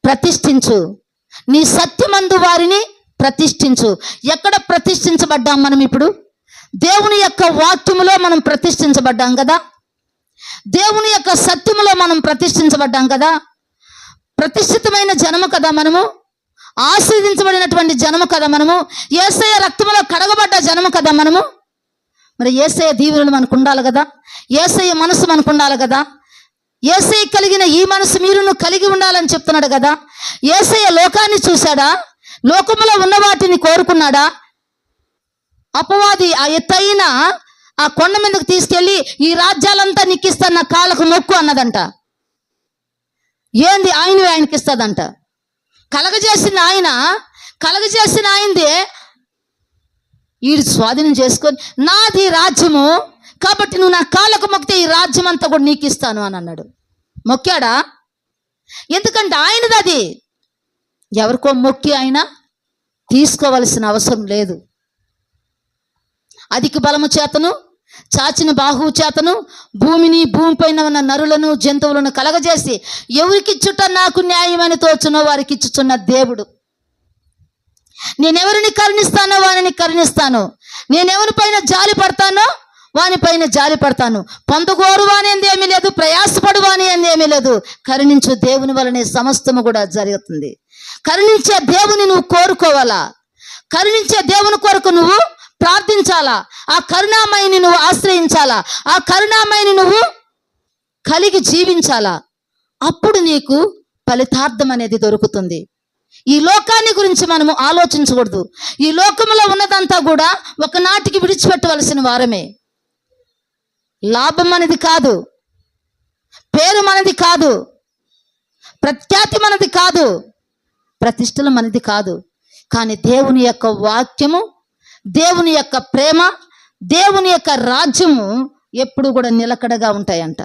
ప్రతిష్ఠించు, నీ సత్యమందు వారిని ప్రతిష్ఠించు. ఎక్కడ ప్రతిష్ఠించబడ్డాం మనం ఇప్పుడు? దేవుని యొక్క వాక్యములో మనం ప్రతిష్ఠించబడ్డాం కదా, దేవుని యొక్క సత్యములో మనం ప్రతిష్ఠించబడ్డాం కదా. ప్రతిష్ఠితమైన జనము కదా మనము, ఆశీర్వదించబడినటువంటి జనము కదా మనము, యేసయ్య రక్తములో కడగబడ్డ జనము కదా మనము. మరి యేసయ్య దీవెనలు మనకు ఉండాలి కదా, యేసయ్య మనసు మనకు ఉండాలి కదా. యేసయ్య కలిగిన ఈ మనసు మీరును కలిగి ఉండాలని చెప్తున్నాడు కదా. యేసయ్య లోకాన్ని చూశాడా? లోకములో ఉన్న వాటిని కోరుకున్నాడా? అపవాది ఆ ఎత్తైన ఆ కొండ మీదకు తీసుకెళ్ళి ఈ రాజ్యాలంతా నీకిస్తాను, నా కాళ్ళకు మొక్కు అన్నదంట. ఏంది? ఆయనకి ఇస్తుందంట. కలగజేసిన ఆయనదే వీడు స్వాధీనం చేసుకొని, నాది రాజ్యము కాబట్టి నువ్వు నా కాళ్ళకు మొక్కితే ఈ రాజ్యం అంతా కూడా నీకు ఇస్తాను అని అన్నాడు. మొక్కాడా? ఎందుకంటే ఆయనది అది. ఎవరికో మొక్కి ఆయన తీసుకోవలసిన అవసరం లేదు. అధిక బలము చేతను, చాచిన బాహువు చేతను భూమిని, భూమిపైన ఉన్న నరులను, జంతువులను కలగజేసి ఎవరికిచ్చుట నాకు న్యాయమని తోచునో వారికి ఇచ్చుచున్న దేవుడు. నేనెవరిని కరుణిస్తానో వారిని కరుణిస్తాను, నేనెవరి పైన జాలి పడతానో వాని పైన జాలి పడతాను. పొందగోరు వాని అంది ఏమీ లేదు, ప్రయాసపడు వాని అంది ఏమీ లేదు. కరుణించు దేవుని వలనే సమస్తము కూడా జరుగుతుంది. కరుణించే దేవుని నువ్వు కోరుకోవాలా, కరుణించే దేవుని కొరకు నువ్వు ప్రార్థించాలా, ఆ కరుణామయిని నువ్వు ఆశ్రయించాలా, ఆ కరుణామయిని నువ్వు కలిగి జీవించాలా. అప్పుడు నీకు ఫలితార్థం అనేది దొరుకుతుంది. ఈ లోకాన్ని గురించి మనము ఆలోచించకూడదు. ఈ లోకంలో ఉన్నదంతా కూడా ఒకనాటికి విడిచిపెట్టవలసిన వారమే. లాభం అనేది కాదు, పేరు మనది కాదు, ప్రఖ్యాతి మనది కాదు, ప్రతిష్టలు మనది కాదు. కానీ దేవుని యొక్క వాక్యము, దేవుని యొక్క ప్రేమ, దేవుని యొక్క రాజ్యము ఎప్పుడు కూడా నిలకడగా ఉంటాయంట,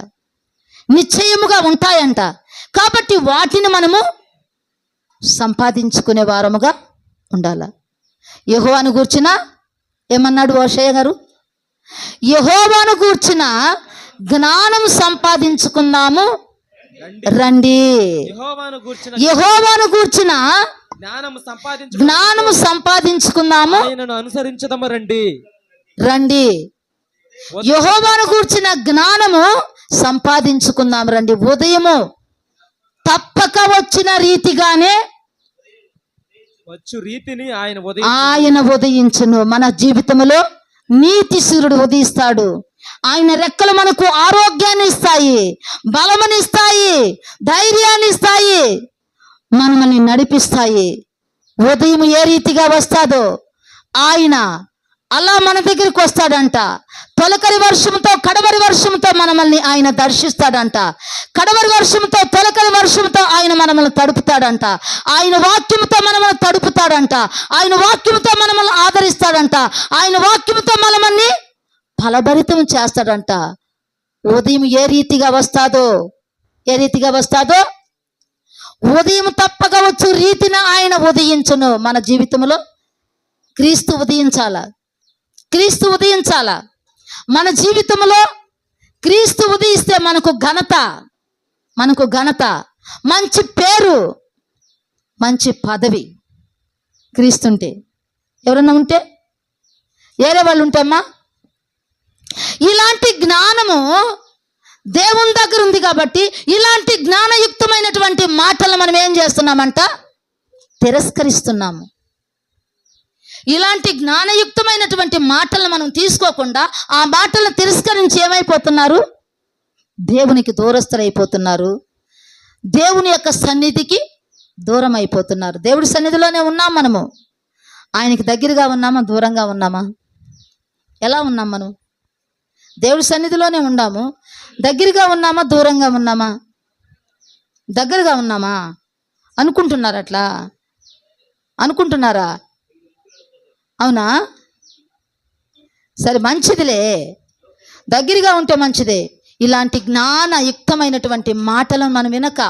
నిశ్చయముగా ఉంటాయంట. కాబట్టి వాటిని మనము సంపాదించుకునే వారముగా ఉండాల. యెహోవాను గూర్చిన ఏమన్నాడు హోషేయ గారు? యెహోవాను గూర్చిన జ్ఞానం సంపాదించుకుందాము రండి. యెహోవాను గూర్చిన జ్ఞానము సంపాదించుకుందాము, అనుసరించదము రండి. రండి. యెహోవాను గూర్చిన జ్ఞానము సంపాదించుకుందాం రండి. ఉదయము తప్పక వచ్చిన రీతిగానే వచ్చు రీతిని ఆయన ఉదయించును. మన జీవితంలో నీతి సూర్యుడు ఉదయిస్తాడు. ఆయన రెక్కలు మనకు ఆరోగ్యాన్ని ఇస్తాయి, బలముని ఇస్తాయి, ధైర్యాన్ని ఇస్తాయి, మనల్ని నడిపిస్తాయి. ఉదయం ఏ రీతిగా వస్తాడో ఆయన అలా మన దగ్గరికి వస్తాడంట. తొలకరి వర్షంతో, కడవరి వర్షంతో మనల్ని ఆయన దర్శిస్తాడంట. కడవరి వర్షంతో, తొలకరి వర్షంతో ఆయన మనల్ని తడుపుతాడంట. ఆయన వాక్యంతో మనల్ని తడుపుతాడంట. ఆయన వాక్యంతో మనల్ని ఆదరిస్తాడంట. ఆయన వాక్యంతో మనల్ని ఫలభరితం చేస్తాడంట. ఉదయం ఏ రీతిగా వస్తాడో ఉదయం తప్పక వచ్చు రీతిన ఆయన ఉదయించును. మన జీవితంలో క్రీస్తు ఉదయించాలా. మన జీవితంలో క్రీస్తు ఉదయిస్తే మనకు ఘనత, మంచి పేరు, మంచి పదవి. క్రీస్తుంటే ఎవరన్నా ఉంటే, వేరే వాళ్ళు ఉంటే అమ్మా, ఇలాంటి జ్ఞానము దేవుని దగ్గర ఉంది కాబట్టి ఇలాంటి జ్ఞానయుక్తమైనటువంటి మాటలు మనం ఏం చేస్తున్నామంట? తిరస్కరిస్తున్నాము. ఇలాంటి జ్ఞానయుక్తమైనటువంటి మాటలను మనం తీసుకోకుండా ఆ మాటలను తిరస్కరించి ఏమైపోతున్నారు? దేవునికి దూరస్తులైపోతున్నారు. దేవుని యొక్క సన్నిధికి దూరం అయిపోతున్నారు. దేవుడి సన్నిధిలోనే ఉన్నాం మనము, ఆయనకి దగ్గరగా ఉన్నామా, దూరంగా ఉన్నామా? ఎలా ఉన్నాం మనం? దేవుడి సన్నిధిలోనే ఉన్నాము, దగ్గరగా ఉన్నామా, దూరంగా ఉన్నామా? దగ్గరగా ఉన్నామా అనుకుంటున్నారు? అట్లా అనుకుంటున్నారా? అవునా? సరే, మంచిదిలే, దగ్గరగా ఉంటే మంచిదే. ఇలాంటి జ్ఞానయుక్తమైనటువంటి మాటలను మనం వినక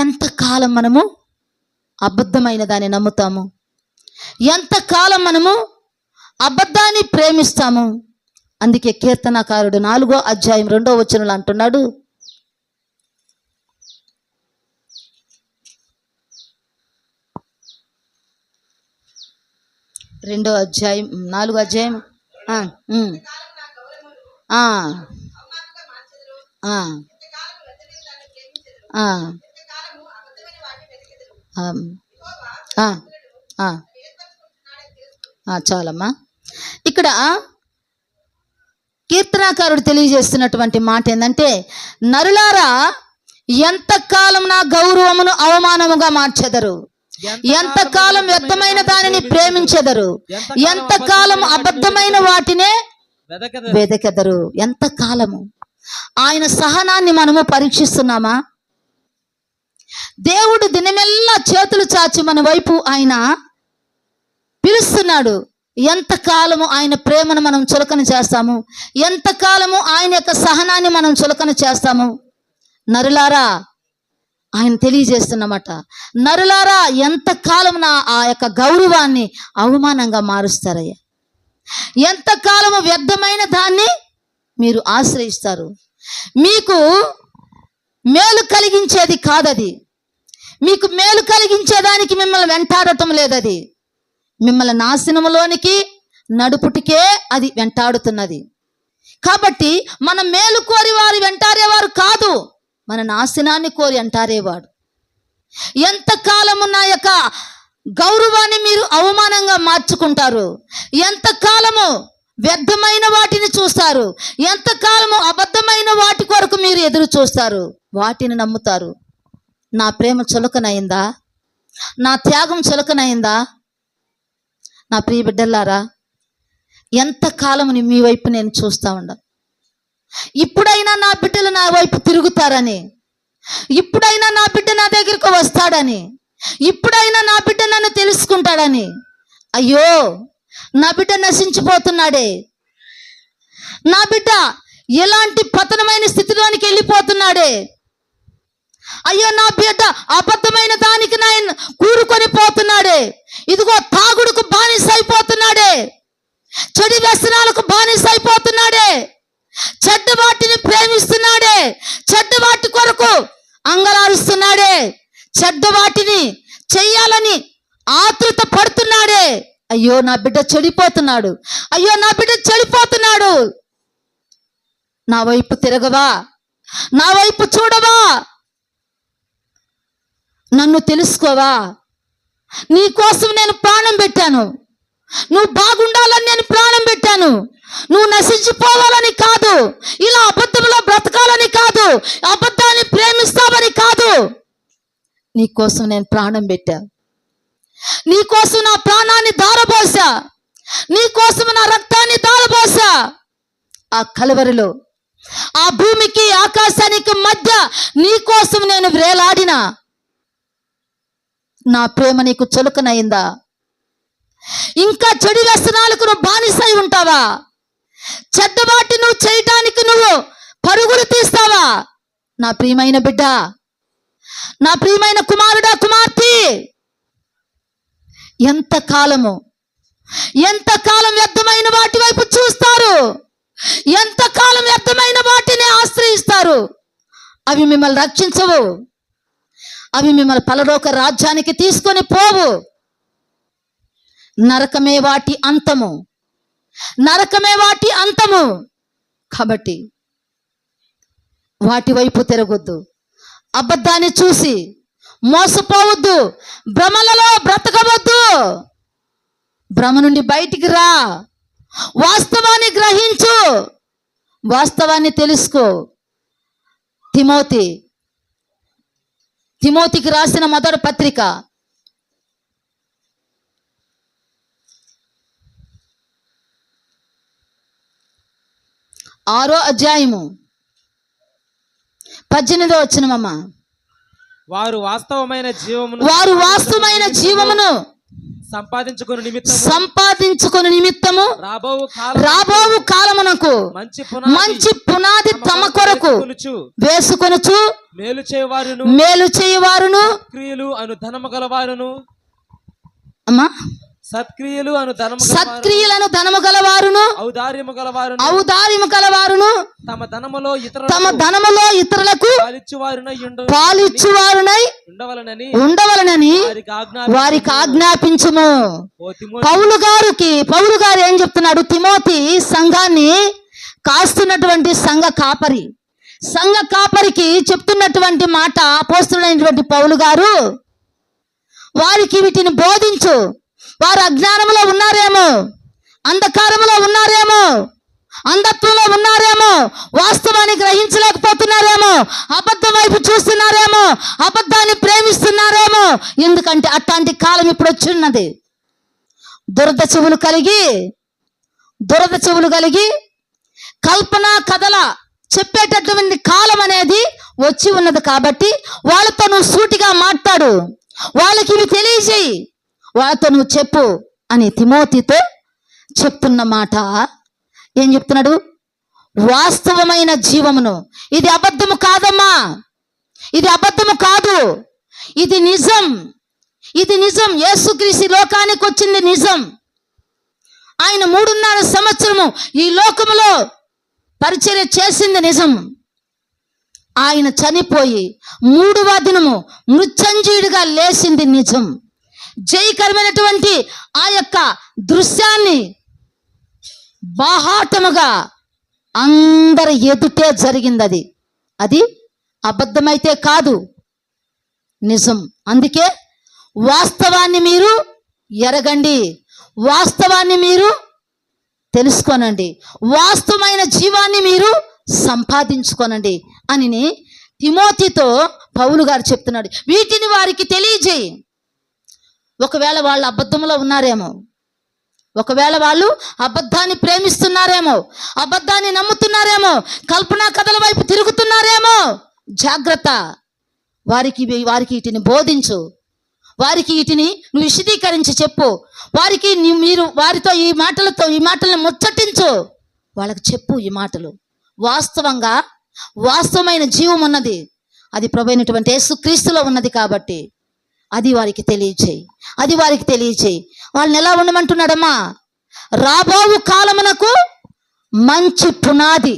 ఎంతకాలం మనము అబద్ధమైన దాన్ని నమ్ముతాము? ఎంతకాలం మనము అబద్ధాన్ని ప్రేమిస్తాము? అందుకే కీర్తనకారుడు 4వ అధ్యాయం 2వ వచనంలో అంటున్నాడు, 2వ అధ్యాయం 4వ అధ్యాయం చాలమ్మా. ఇక్కడ కీర్తనాకారుడు తెలియజేస్తున్నటువంటి మాట ఏంటంటే, నరులారా ఎంతకాలం నా గౌరవమును అవమానముగా మార్చెదరు, ఎంతకాలం వ్యర్థమైన దానిని ప్రేమించెదరు, ఎంతకాలం అబద్ధమైన వాటినే వెదకెదరు. ఎంతకాలము? ఆయన సహనాన్ని మనము పరీక్షిస్తున్నామా? దేవుడు దినమెల్లా చేతులు చాచి మన వైపు ఆయన పిలుస్తున్నాడు. ఎంతకాలము ఆయన ప్రేమను మనం చులకన చేస్తాము? ఎంతకాలము ఆయన యొక్క సహనాన్ని మనం చులకన చేస్తాము? నరులారా, ఆయన తెలియజేస్తున్నమాట, నరులారా ఎంతకాలం నా ఆ యొక్క గౌరవాన్ని అవమానంగా మారుస్తారయ్యా? ఎంతకాలము వ్యర్థమైన దాన్ని మీరు ఆశ్రయిస్తారు? మీకు మేలు కలిగించేది కాదది, మీకు మేలు కలిగించేదానికి మిమ్మల్ని వెంటాడటం లేదది, మిమ్మల్ని నాశనములోనికి నడుపుటికే అది వెంటాడుతున్నది. కాబట్టి మన మేలు కోరి వారు వెంటారేవారు కాదు, మన నాశనాన్ని కోరి అంటారేవాడు. ఎంతకాలము నా యొక్క గౌరవాన్ని మీరు అవమానంగా మార్చుకుంటారు? ఎంతకాలము వ్యర్థమైన వాటిని చూస్తారు? ఎంతకాలము అబద్ధమైన వాటి కొరకు మీరు ఎదురు చూస్తారు, వాటిని నమ్ముతారు? నా ప్రేమ చులకనైందా? నా త్యాగం చులకనైందా? నా ప్రియ బిడ్డలారా, ఎంతకాలముని మీ వైపు నేను చూస్తూ ఉండ? ఇప్పుడైనా నా బిడ్డలు నా వైపు తిరుగుతారని, ఇప్పుడైనా నా బిడ్డ నా దగ్గరకు వస్తాడని, ఇప్పుడైనా నా బిడ్డ నన్ను తెలుసుకుంటాడని. అయ్యో, నా బిడ్డ నశించిపోతున్నాడే, నా బిడ్డ ఎలాంటి పతనమైన స్థితిలోనికి వెళ్ళిపోతున్నాడే, అయ్యో నా బిడ్డ అబద్ధమైన దానికి నాయన కూరుకొని పోతున్నాడే, ఇదిగో తాగుడుకు బానిస అయిపోతున్నాడే, చెడు వ్యసనాలకు బానిస అయిపోతున్నాడే, చెడ్డ వాటిని ప్రేమిస్తున్నాడే, చెడ్డ వాటి కొరకు అంగలారుస్తున్నాడే, చెడ్డ వాటిని చెయ్యాలని ఆతృత పడుతున్నాడే. అయ్యో నా బిడ్డ చెడిపోతున్నాడు, అయ్యో నా బిడ్డ చెడిపోతున్నాడు. నా వైపు తిరగవా? నా వైపు చూడవా? నన్ను తెలుసుకోవా? నీ కోసం నేను ప్రాణం పెట్టాను, నువ్వు బాగుండాలని నేను ప్రాణం పెట్టాను. నువ్వు నశించిపోవాలని కాదు, ఇలా అబద్ధంలో బ్రతకాలని కాదు, అబద్ధాన్ని ప్రేమిస్తావని కాదు. నీ కోసం నేను ప్రాణం పెట్టా, నీ కోసం నా ప్రాణాన్ని దారబోసా, నీ కోసం నా రక్తాన్ని దారబోసా. ఆ కలవరిలో, ఆ భూమికి ఆకాశానికి మధ్య నీ కోసం నేను వేలాడినా. నా ప్రేమ నీకు చులకనైందా? ఇంకా చెడు వ్యసనాలకు నువ్వు బానిసై ఉంటావా? చెడ్డవాటి నువ్వు చేయటానికి నువ్వు పరుగులు తీస్తావా? నా ప్రియమైన బిడ్డ, నా ప్రియమైన కుమారుడా, కుమార్తె, ఎంతకాలం వ్యర్థమైన వాటి వైపు చూస్తారు? ఎంతకాలం వ్యర్థమైన వాటిని ఆశ్రయిస్తారు? అవి మిమ్మల్ని రక్షించవు, అవి మిమ్మల్ని పరలోక రాజ్యానికి తీసుకొని పోవు. నరకమే వాటి అంతము, నరకమే వాటి అంతము. కాబట్టి వాటి వైపు తిరగొద్దు, అబద్ధాన్ని చూసి మోసపోవద్దు, భ్రమలలో బ్రతకవద్దు. భ్రమ నుండి బయటికి రా, వాస్తవాన్ని గ్రహించు, వాస్తవాన్ని తెలుసుకో. తిమోతి తిమోతికి రాసిన మొదటి పత్రిక 6వ అధ్యాయము 18వ వచనమమ్మ. వారు వాస్తవమైన జీవమును సంపాదించుకుని నిమిత్తము రాబోవు కాలమునకు మంచి పునాది తమ కొరకు వేసుకొనుచు మేలు చేయువారును అమ్మా సత్క్రియలను ధనము గలవారును ఔదార్యము గలవారును తమ ధనములో ఇతరులకు పాలిచ్చువారునై ఉండవలనని వారికి ఆజ్ఞాపించుము. పౌలు గారు ఏం చెప్తున్నాడు? తిమోతి సంఘాన్ని కాస్తున్నటువంటి సంఘ కాపరికి చెప్తున్నటువంటి మాట అపోస్తలుడైనటువంటి పౌలు గారు, వారికి వీటిని బోధించు. వారు అజ్ఞానంలో ఉన్నారేమో, అంధకారంలో ఉన్నారేమో, అంధత్వంలో ఉన్నారేమో, వాస్తవాన్ని గ్రహించలేకపోతున్నారేమో, అబద్ధం వైపు చూస్తున్నారేమో, అబద్ధాన్ని ప్రేమిస్తున్నారేమో. ఎందుకంటే అట్లాంటి కాలం ఇప్పుడు వచ్చి ఉన్నది. దురద చెవులు కలిగి కల్పన కథల చెప్పేటటువంటి కాలం అనేది వచ్చి ఉన్నది. కాబట్టి వాళ్ళతో నువ్వు సూటిగా మాట్లాడు, వాళ్ళకి ఇవి తెలియజేయి, వాళ్ళతో నువ్వు చెప్పు అని తిమోతితో చెప్తున్న మాట. ఏం చెప్తున్నాడు? వాస్తవమైన జీవమును. ఇది అబద్ధము కాదమ్మా, ఇది అబద్ధము కాదు, ఇది నిజం. యేసుక్రీస్తు లోకానికి వచ్చింది నిజం. ఆయన 3.5 సంవత్సరము ఈ లోకములో పరిచర్య చేసింది నిజం. ఆయన చనిపోయి 3వ దినము మృత్యుంజయుడిగా లేచింది నిజం. జయకరమైనటువంటి ఆ యొక్క దృశ్యాన్ని బాహాటముగా అందరి ఎదుటే జరిగింది. అది అబద్ధమైతే కాదు, నిజం. అందుకే వాస్తవాన్ని మీరు ఎరగండి, వాస్తవాన్ని మీరు తెలుసుకోనండి, వాస్తవమైన జీవాన్ని మీరు సంపాదించుకోనండి అని తిమోతితో పౌలు గారు చెప్తున్నాడు. వీటిని వారికి తెలియజేయి. ఒకవేళ వాళ్ళు అబద్ధంలో ఉన్నారేమో, ఒకవేళ వాళ్ళు అబద్ధాన్ని ప్రేమిస్తున్నారేమో, అబద్ధాన్ని నమ్ముతున్నారేమో, కల్పనా కథల వైపు తిరుగుతున్నారేమో, జాగ్రత్త. వారికి వీటిని బోధించు, వారికి వీటిని నువ్వు విశదీకరించి చెప్పు, వారికి మీరు వారితో ఈ మాటలను ముచ్చటించు, వాళ్ళకి చెప్పు ఈ మాటలు. వాస్తవమైన జీవం ఉన్నది, అది ప్రభువైనటువంటి యేసుక్రీస్తులో ఉన్నది. కాబట్టి అది వారికి తెలియచేయి. వాళ్ళని ఎలా ఉండమంటున్నాడమ్మా? రాబోవు కాలమునకు మంచి పునాది.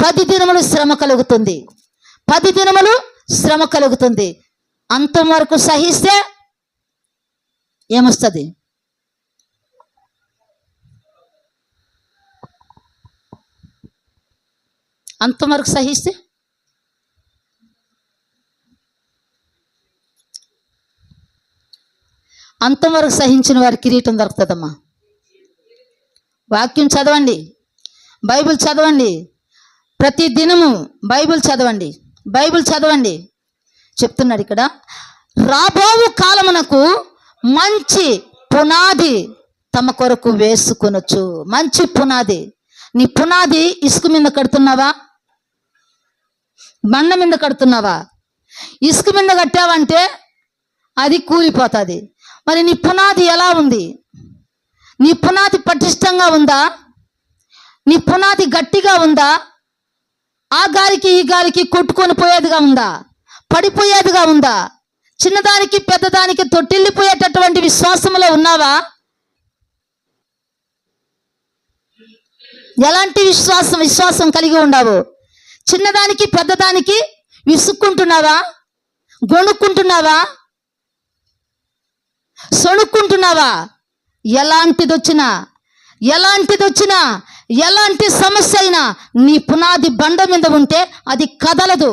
10 దినములు శ్రమ కలుగుతుంది. అంతం వరకు సహిస్తే ఏమొస్తుంది? అంతవరకు సహిస్తే అంతవరకు సహించిన వారి కిరీటం దొరుకుతుందమ్మా. వాక్యం చదవండి, బైబిల్ చదవండి, ప్రతి దినము బైబిల్ చదవండి. చెప్తున్నాడు ఇక్కడ, రాబోవు కాలమునకు మంచి పునాది తమ కొరకు వేసుకొనొచ్చు. మంచి పునాది. నీ పునాది ఇసుక మీద కడుతున్నావా, బండ మీద కడుతున్నావా? ఇసుక మీద కట్టావంటే అది కూలిపోతుంది. మరి నీ పునాది ఎలా ఉంది? నీ పునాది పటిష్టంగా ఉందా? నీ పునాది గట్టిగా ఉందా? ఆ గాలికి ఈ గాలికి కొట్టుకొని పోయేదిగా ఉందా? పడిపోయేదిగా ఉందా? చిన్నదానికి పెద్దదానికి తొట్టిల్లిపోయేటటువంటి విశ్వాసంలో ఉన్నావా? ఎలాంటి విశ్వాసం కలిగి ఉండవు? చిన్నదానికి పెద్దదానికి విసుక్కుంటున్నావా? గొణుక్కుంటున్నావా? సొణుక్కుంటున్నావా? ఎలాంటిదొచ్చినా ఎలాంటి సమస్య అయినా నీ పునాది బండ మీద ఉంటే అది కదలదు.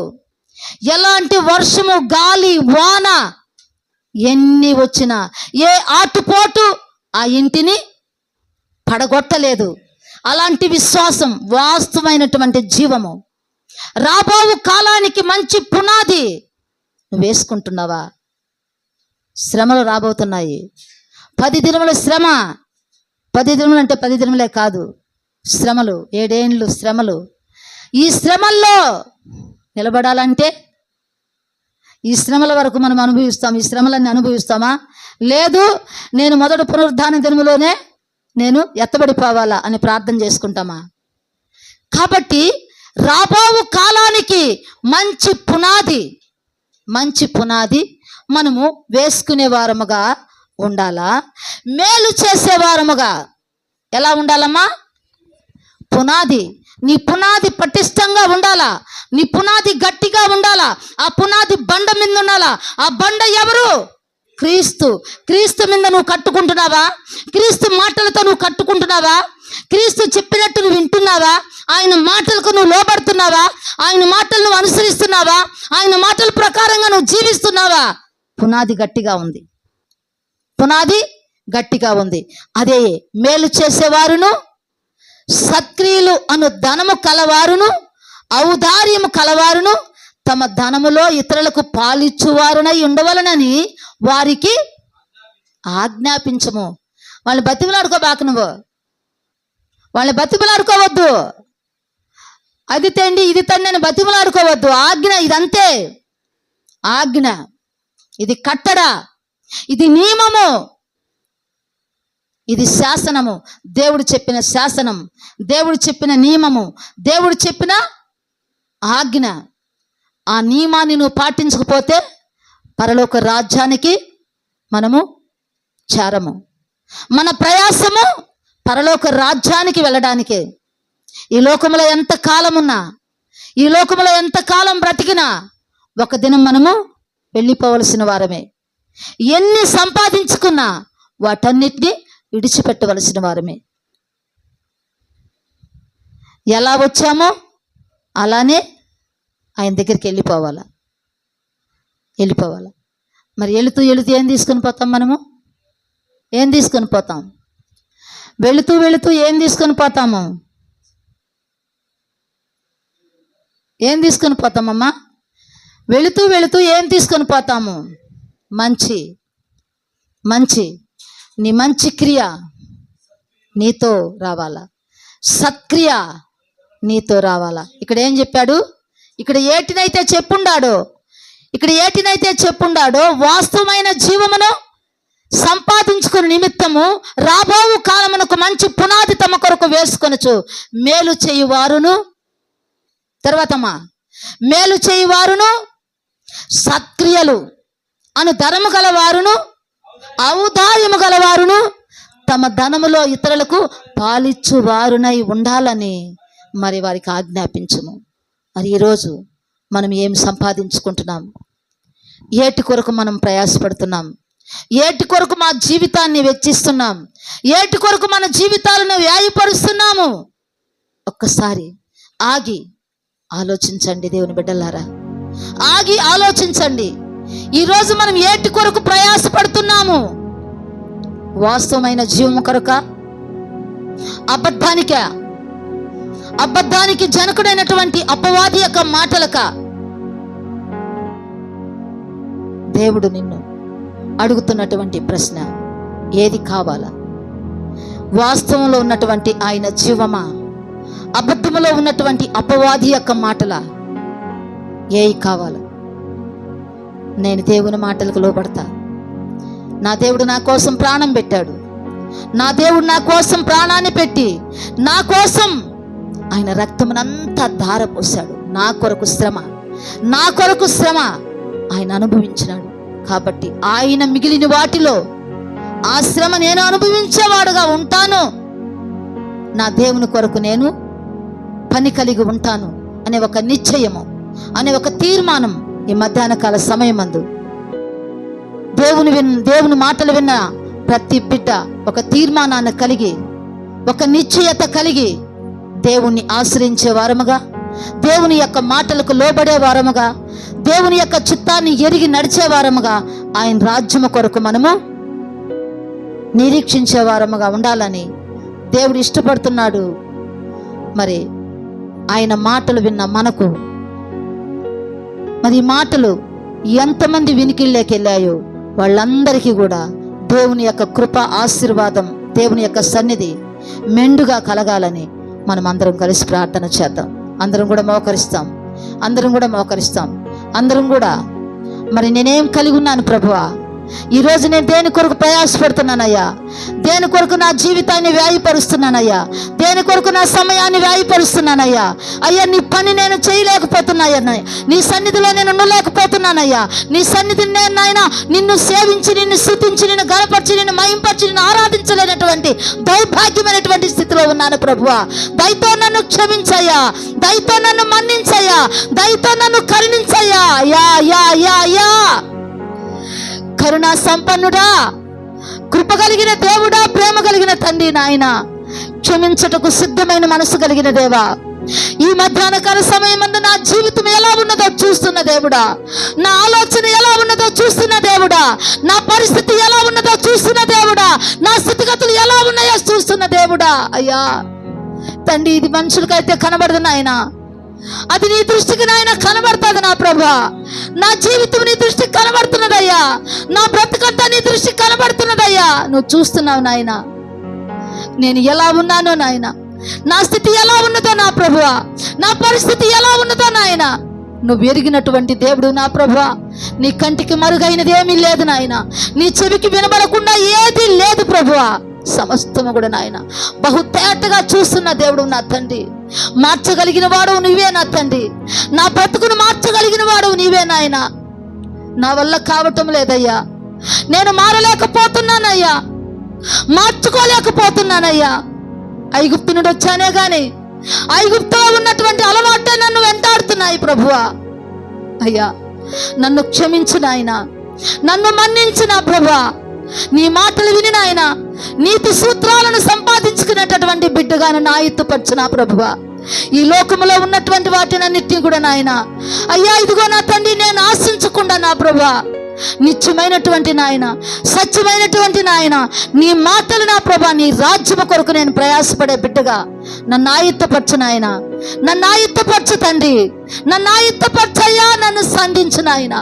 ఎలాంటి వర్షము, గాలి, వాన ఎన్ని వచ్చినా ఏ ఆటుపోటు ఆ ఇంటిని పడగొట్టలేదు. అలాంటి విశ్వాసం వాస్తవమైనటువంటి జీవము. రాబోవు కాలానికి మంచి పునాది నువ్వు వేసుకుంటున్నావా? శ్రమలు రాబోతున్నాయి. 10 దినముల శ్రమ. 10 దినములు అంటే 10 దినములే కాదు, శ్రమలు, 7 ఏండ్లు శ్రమలు. ఈ శ్రమల్లో నిలబడాలంటే ఈ శ్రమల వరకు మనం అనుభవిస్తాం. ఈ శ్రమలన్నీ అనుభవిస్తామా? లేదు, నేను మొదటి పునరుద్ధాన దినములోనే నేను ఎత్తబడిపోవాలా అని ప్రార్థన చేసుకుంటామా? కాబట్టి రాబోవు కాలానికి మంచి పునాది మనము వేసుకునే వారముగా ఉండాలా? మేలు చేసే వారముగా ఎలా ఉండాలమ్మా? నీ పునాది పటిష్టంగా ఉండాలా? నీ పునాది గట్టిగా ఉండాలా? ఆ పునాది బండ మీద ఉండాలా? ఆ బండ ఎవరు? క్రీస్తు మీద నువ్వు కట్టుకుంటున్నావా? క్రీస్తు మాటలతో నువ్వు కట్టుకుంటున్నావా? క్రీస్తు చెప్పినట్టు నువ్వు వింటున్నావా? ఆయన మాటలకు నువ్వు లోబడుతున్నావా? ఆయన మాటలు నువ్వు అనుసరిస్తున్నావా? ఆయన మాటల ప్రకారంగా నువ్వు జీవిస్తున్నావా? పునాది గట్టిగా ఉంది. అదే మేలు చేసేవారును, సత్క్రియలు అను ధనము కలవారును, ఔదార్యము కలవారును, తమ ధనములో ఇతరులకు పాలిచ్చువారునై ఉండవలనని వారికి ఆజ్ఞాపించము. వాళ్ళని బతిమలాడుకోబాకు, నువ్వు వాళ్ళని బతిమలాడుకోవద్దు. అది తండి ఇది తండి అని బతిమలాడుకోవద్దు. ఆజ్ఞ, ఇదంతే ఆజ్ఞ, ఇది కట్టడ, ఇది నియమము, ఇది శాసనము. దేవుడు చెప్పిన శాసనం, దేవుడు చెప్పిన నియమము, దేవుడు చెప్పిన ఆజ్ఞ. ఆ నియమాన్ని నువ్వు పాటించకపోతే పరలోక రాజ్యానికి మనము చేరము. మన ప్రయాసము పరలోక రాజ్యానికి వెళ్ళడానికే. ఈ లోకంలో ఎంత కాలం ఉన్నా, ఈ లోకంలో ఎంత కాలం బ్రతికినా ఒక దినం మనము వెళ్ళిపోవలసిన వారమే. ఎన్ని సంపాదించుకున్నా వాటన్నిటినీ విడిచిపెట్టవలసిన వారమే. ఎలా వచ్చామో అలానే ఆయన దగ్గరికి వెళ్ళిపోవాలా. మరి వెళుతూ ఏం తీసుకొని పోతాం? మనము ఏం తీసుకొని పోతాం? వెళుతూ ఏం తీసుకొని పోతాము? ఏం తీసుకొని పోతామమ్మా? వెళుతూ ఏం తీసుకొని పోతాము? మంచి నీ మంచి క్రియ నీతో రావాలా, సత్క్రియ నీతో రావాలా. ఇక్కడ ఏం చెప్పాడు? ఇక్కడ ఏటినైతే చెప్పుండాడో వాస్తవమైన జీవమును సంపాదించుకుని నిమిత్తము రాబోవు కాలమునకు మంచి పునాది తమ కొరకు వేసుకొనొచ్చు. మేలు చేయువారును, తర్వాతమ్మా మేలు చేయువారును, సత్క్రియలు అను ధనము గలవారును, ఔదార్యము గలవారును, తమ ధనములో ఇతరులకు పాలిచ్చువారునై ఉండాలని మరి వారికి ఆజ్ఞాపించుము. మరి ఈరోజు మనం ఏం సంపాదించుకుంటున్నాం? ఏటి కొరకు మనం ప్రయాసపడుతున్నాం? ఏటి కొరకు మా జీవితాన్ని వెచ్చిస్తున్నాం? ఏటి కొరకు మన జీవితాలను వ్యాయపరుస్తున్నాము? ఒక్కసారి ఆగి ఆలోచించండి దేవుని బిడ్డలారా, ఆగి ఆలోచించండి. ఈరోజు మనం ఏటి కొరకు ప్రయాసపడుతున్నాము? వాస్తవమైన జీవము కొరక, అబద్ధానికి జనకుడైనటువంటి అపవాది యొక్క మాటలక? దేవుడు నిన్ను అడుగుతున్నటువంటి ప్రశ్న, ఏది కావాలా? వాస్తవంలో ఉన్నటువంటి ఆయన జీవమా, అబద్ధములో ఉన్నటువంటి అపవాది యొక్క మాటల? ఏది కావాలా? నేను దేవుని మాటలకు లోబడతా. నా దేవుడు నా కోసం ప్రాణం పెట్టాడు. నా దేవుడు నా కోసం ప్రాణాన్ని పెట్టి నా కోసం ఆయన రక్తమునంతా ధారపోశాడు. నా కొరకు శ్రమ ఆయన అనుభవించినాడు. కాబట్టి ఆయన మిగిలిన వాటిలో ఆ శ్రమ నేను అనుభవించేవాడుగా ఉంటాను. నా దేవుని కొరకు నేను పని కలిగి ఉంటాను అనే ఒక నిశ్చయము, అనే ఒక తీర్మానం ఈ మధ్యాహ్న కాల సమయమందు దేవుని మాటలు విన్న ప్రతి బిడ్డ ఒక తీర్మానాన్ని కలిగి, ఒక నిశ్చయత కలిగి దేవుణ్ణి ఆశ్రయించే వారముగా, దేవుని యొక్క మాటలకు లోబడే వారముగా, దేవుని యొక్క చిత్తాన్ని ఎరిగి నడిచే వారముగా, ఆయన రాజ్యము కొరకు మనము నిరీక్షించే వారముగా ఉండాలని దేవుడు ఇష్టపడుతున్నాడు. మరి ఆయన మాటలు విన్న మనకు మరి ఈ మాటలు ఎంతమంది వినికిళ్ళకి వెళ్ళాయో వాళ్ళందరికీ కూడా దేవుని యొక్క కృప, ఆశీర్వాదం, దేవుని యొక్క సన్నిధి మెండుగా కలగాలని మనం అందరం కలిసి ప్రార్థన చేద్దాం. అందరం కూడా మోకరిస్తాం. అందరం కూడా మరి నేనేం కలిగి ఉన్నాను ప్రభువా, ఈరోజు నేను దేని కొరకు ప్రయాసపడుతున్నానయ్యా, దేని కొరకు నా జీవితాన్ని వ్యాయపరుస్తున్నానయ్యా, దేని కొరకు నా సమయాన్ని వ్యాయపరుస్తున్నానయ్యా. అయ్యా నీ పని నేను చేయలేకపోతున్నాయన్నా, నీ సన్నిధిలో నేను ఉండలేకపోతున్నానయ్యా. నీ సన్నిధిని నేను నాయన నిన్ను సేవించి, నిన్ను స్తుతించి, నిన్ను గణపరిచి, నిన్ను మహింపరిచి, నిన్ను ఆరాధించలేనటువంటి దౌర్భాగ్యమైనటువంటి స్థితిలో ఉన్నాను ప్రభువా. దయతో నన్ను క్షమించయ్యా, దయతో నన్ను మన్నించయ్యా, దయతో నన్ను కరుణించయ్యా. యా యా యా యా కరుణా సంపన్నుడా, కృప కలిగిన దేవుడా, ప్రేమ కలిగిన తండ్రి నాయన, క్షమించటకు సిద్ధమైన మనసు కలిగిన దేవా, ఈ మధ్యాహ్న కాల సమయమందు నా జీవితం ఎలా ఉన్నదో చూస్తున్న దేవుడా, నా ఆలోచన ఎలా ఉన్నదో చూస్తున్న దేవుడా, నా పరిస్థితి ఎలా ఉన్నదో చూస్తున్న దేవుడా, నా స్థితిగతులు ఎలా ఉన్నాయో చూస్తున్న దేవుడా. అయ్యా తండ్రి, ఇది మనుషులకైతే కనబడదు నాయన, అది నీ దృష్టికి నాయన కనబడుతుంది నా ప్రభా. నా జీవితం నీ దృష్టికి కనబడుతున్నదయ్యా, నా బ్రతుకంతా నీ దృష్టికి కనబడుతున్నదయ్యా. నువ్వు చూస్తున్నావు నాయన, నేను ఎలా ఉన్నానో నాయన, నా స్థితి ఎలా ఉన్నదో నా ప్రభువా, నా పరిస్థితి ఎలా ఉన్నదో నాయన నువ్వు ఎరిగినటువంటి దేవుడు నా ప్రభువా. నీ కంటికి మరుగైనది ఏమీ లేదు నాయన, నీ చెవికి వినబడకుండా ఏది లేదు ప్రభువా. సమస్తము కూడా నాయన బహుతేటగా చూస్తున్న దేవుడు నా తండ్రి. మార్చగలిగిన వాడు నీవే నా తండ్రి, నా బ్రతుకును మార్చగలిగిన వాడు నీవే నాయన. నా వల్ల కావటం లేదయ్యా, నేను మారలేకపోతున్నానయ్యా, మార్చుకోలేకపోతున్నానయ్యా. ఐగుప్తు నుండి వచ్చానే గాని ఐగుప్తులో ఉన్నటువంటి అలవాటే నన్ను వెంటాడుతున్నాయి ప్రభువా. అయ్యా నన్ను క్షమించు నాయన, నన్ను మన్నించు నా ప్రభువా. నీ మాటలు విని నాయన నీతి సూత్రాలను సంపాదించుకునేటటువంటి బిడ్డగాను నా ఎత్తుపరచు నా ప్రభువా. ఈ లోకములో ఉన్నటువంటి వాటినన్నిటినీ కూడా నాయన అయ్యా ఇదిగో నా తండ్రి, నేను ఆశించకుండా నా ప్రభువా నిత్యమైనటువంటి నాయన, సత్యమైనటువంటి నాయన నీ మాటలు నా ప్రభా, నీ రాజ్యము కొరకు నేను ప్రయాసపడే బిడ్డగా నన్ను ఆయుత్తపరచు నాయన, నన్ను ఆయుత్తపరచు తండ్రి, నన్ను ఆయుత్తపరచయ్యా. నన్ను సంధించు నాయన,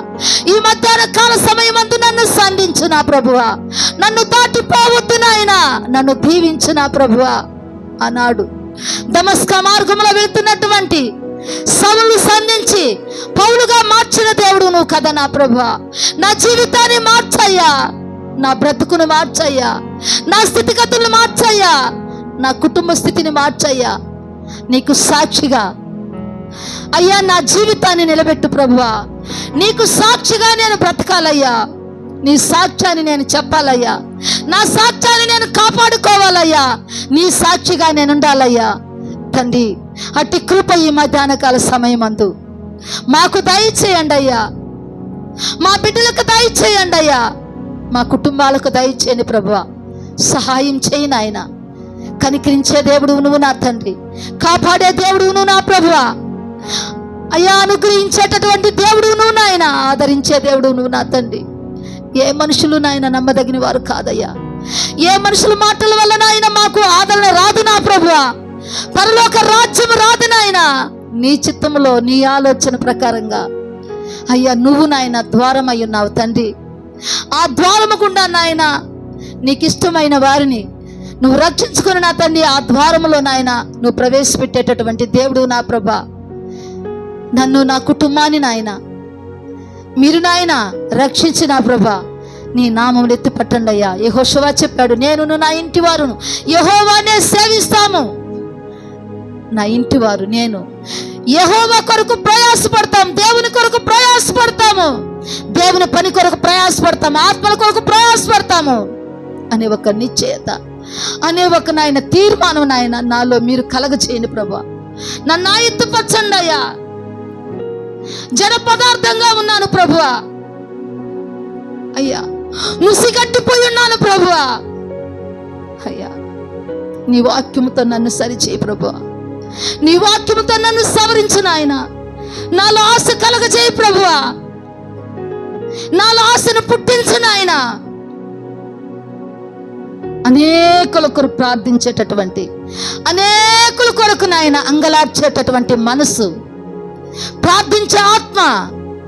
ఈ మధ్యాహ్న కాల సమయమందు నన్ను సంధించు నా ప్రభువా. నన్ను దాటిపోవద్దు నాయన, నన్ను దీవించు నా ప్రభువా. అన్నాడు దమస్కా మార్గంలో వెళ్తున్నటువంటి సౌలు సంధించి పౌలుగా మార్చిన దేవుడు నువ్వు కదా నా ప్రభువా. నా జీవితాన్ని మార్చయ్యా, నా బ్రతుకును మార్చయ్యా, నా స్థితిగతులను మార్చయ్యా, నా కుటుంబ స్థితిని మార్చయ్యా. నీకు సాక్షిగా అయ్యా నా జీవితాన్ని నిలబెట్టు ప్రభువా. నీకు సాక్షిగా నేను బ్రతకాలయ్యా, నీ సాక్ష్యాన్ని నేను చెప్పాలయ్యా, నా సాక్ష్యాన్ని నేను కాపాడుకోవాలయ్యా, నీ సాక్షిగా నేను ఉండాలయ్యా తండ్రి. అట్టి కృప ఈ మధ్యాహ్న కాల సమయమందు మాకు దయచేయండి అయ్యా, మా బిడ్డలకు దయచేయండి అయ్యా, మా కుటుంబాలకు దయచేయండి ప్రభువా. సహాయం చేయి నాయన, కనికరించే దేవుడు నువ్వు నా తండ్రి, కాపాడే దేవుడు నువ్వు నా ప్రభువా. అయ్యా అనుగ్రహించేటటువంటి దేవుడు నువ్వు నాయన, ఆదరించే దేవుడు నువ్వు నా తండ్రి. ఏ మనుషులు నాయన నమ్మదగిన వారు కాదయ్యా, ఏ మనుషుల మాటల వల్ల నాయన మాకు ఆదరణ రాదు నా ప్రభువా. పరలోక రాజ్యం రాదు నాయన, నీ చిత్తంలో నీ ఆలోచన ప్రకారంగా అయ్యా నువ్వు నాయన ద్వారం అయి ఉన్నావు తండ్రి. ఆ ద్వారము గుండా నాయన నీకు ఇష్టమైన వారిని నువ్వు రక్షించుకుని నా తండ్రి, ఆ ద్వారములో నాయన నువ్వు ప్రవేశపెట్టేటటువంటి దేవుడు నా ప్రభా. నన్ను నా కుటుంబాన్ని నాయన మీరు నాయన రక్షించి నా ప్రభా, నీ నామములు ఎత్తి పట్టండి అయ్యా. యెహోషువ చెప్పాడు, నేను నా ఇంటి వారును యెహోవానే సేవిస్తాము. నా ఇంటి వారు నేను యెహోవా కొరకు ప్రయాసపడతాం, దేవుని కొరకు ప్రయాసపడతాము, దేవుని పని కొరకు ప్రయాసపడతాము, ఆత్మల కొరకు ప్రయాసపడతాము అనే ఒక నిశ్చయత, అనే ఒక నాయన తీర్మానం నాయన నాలో మీరు కలగచేయండి ప్రభా. నన్ను ఆయుత్తపరచండి అయ్యా. జడ పదార్థంగా ఉన్నాను ప్రభువా. అయ్యా ముసిగట్టిపోయి ఉన్నాను ప్రభువా. అయ్యా నీ వాక్యముతో నన్ను సరిచేయి ప్రభువా. నీ వాక్యముతో నన్ను సవరించు నాయన. నాలో ఆశ కలగజేయి ప్రభువా, నాలో ఆశను పుట్టించు నాయన. అనేకుల కొరకు ప్రార్థించేటటువంటి, అనేకుల కొరకు నాయన అంగలార్చేటటువంటి మనసు, ప్రార్థించే ఆత్మ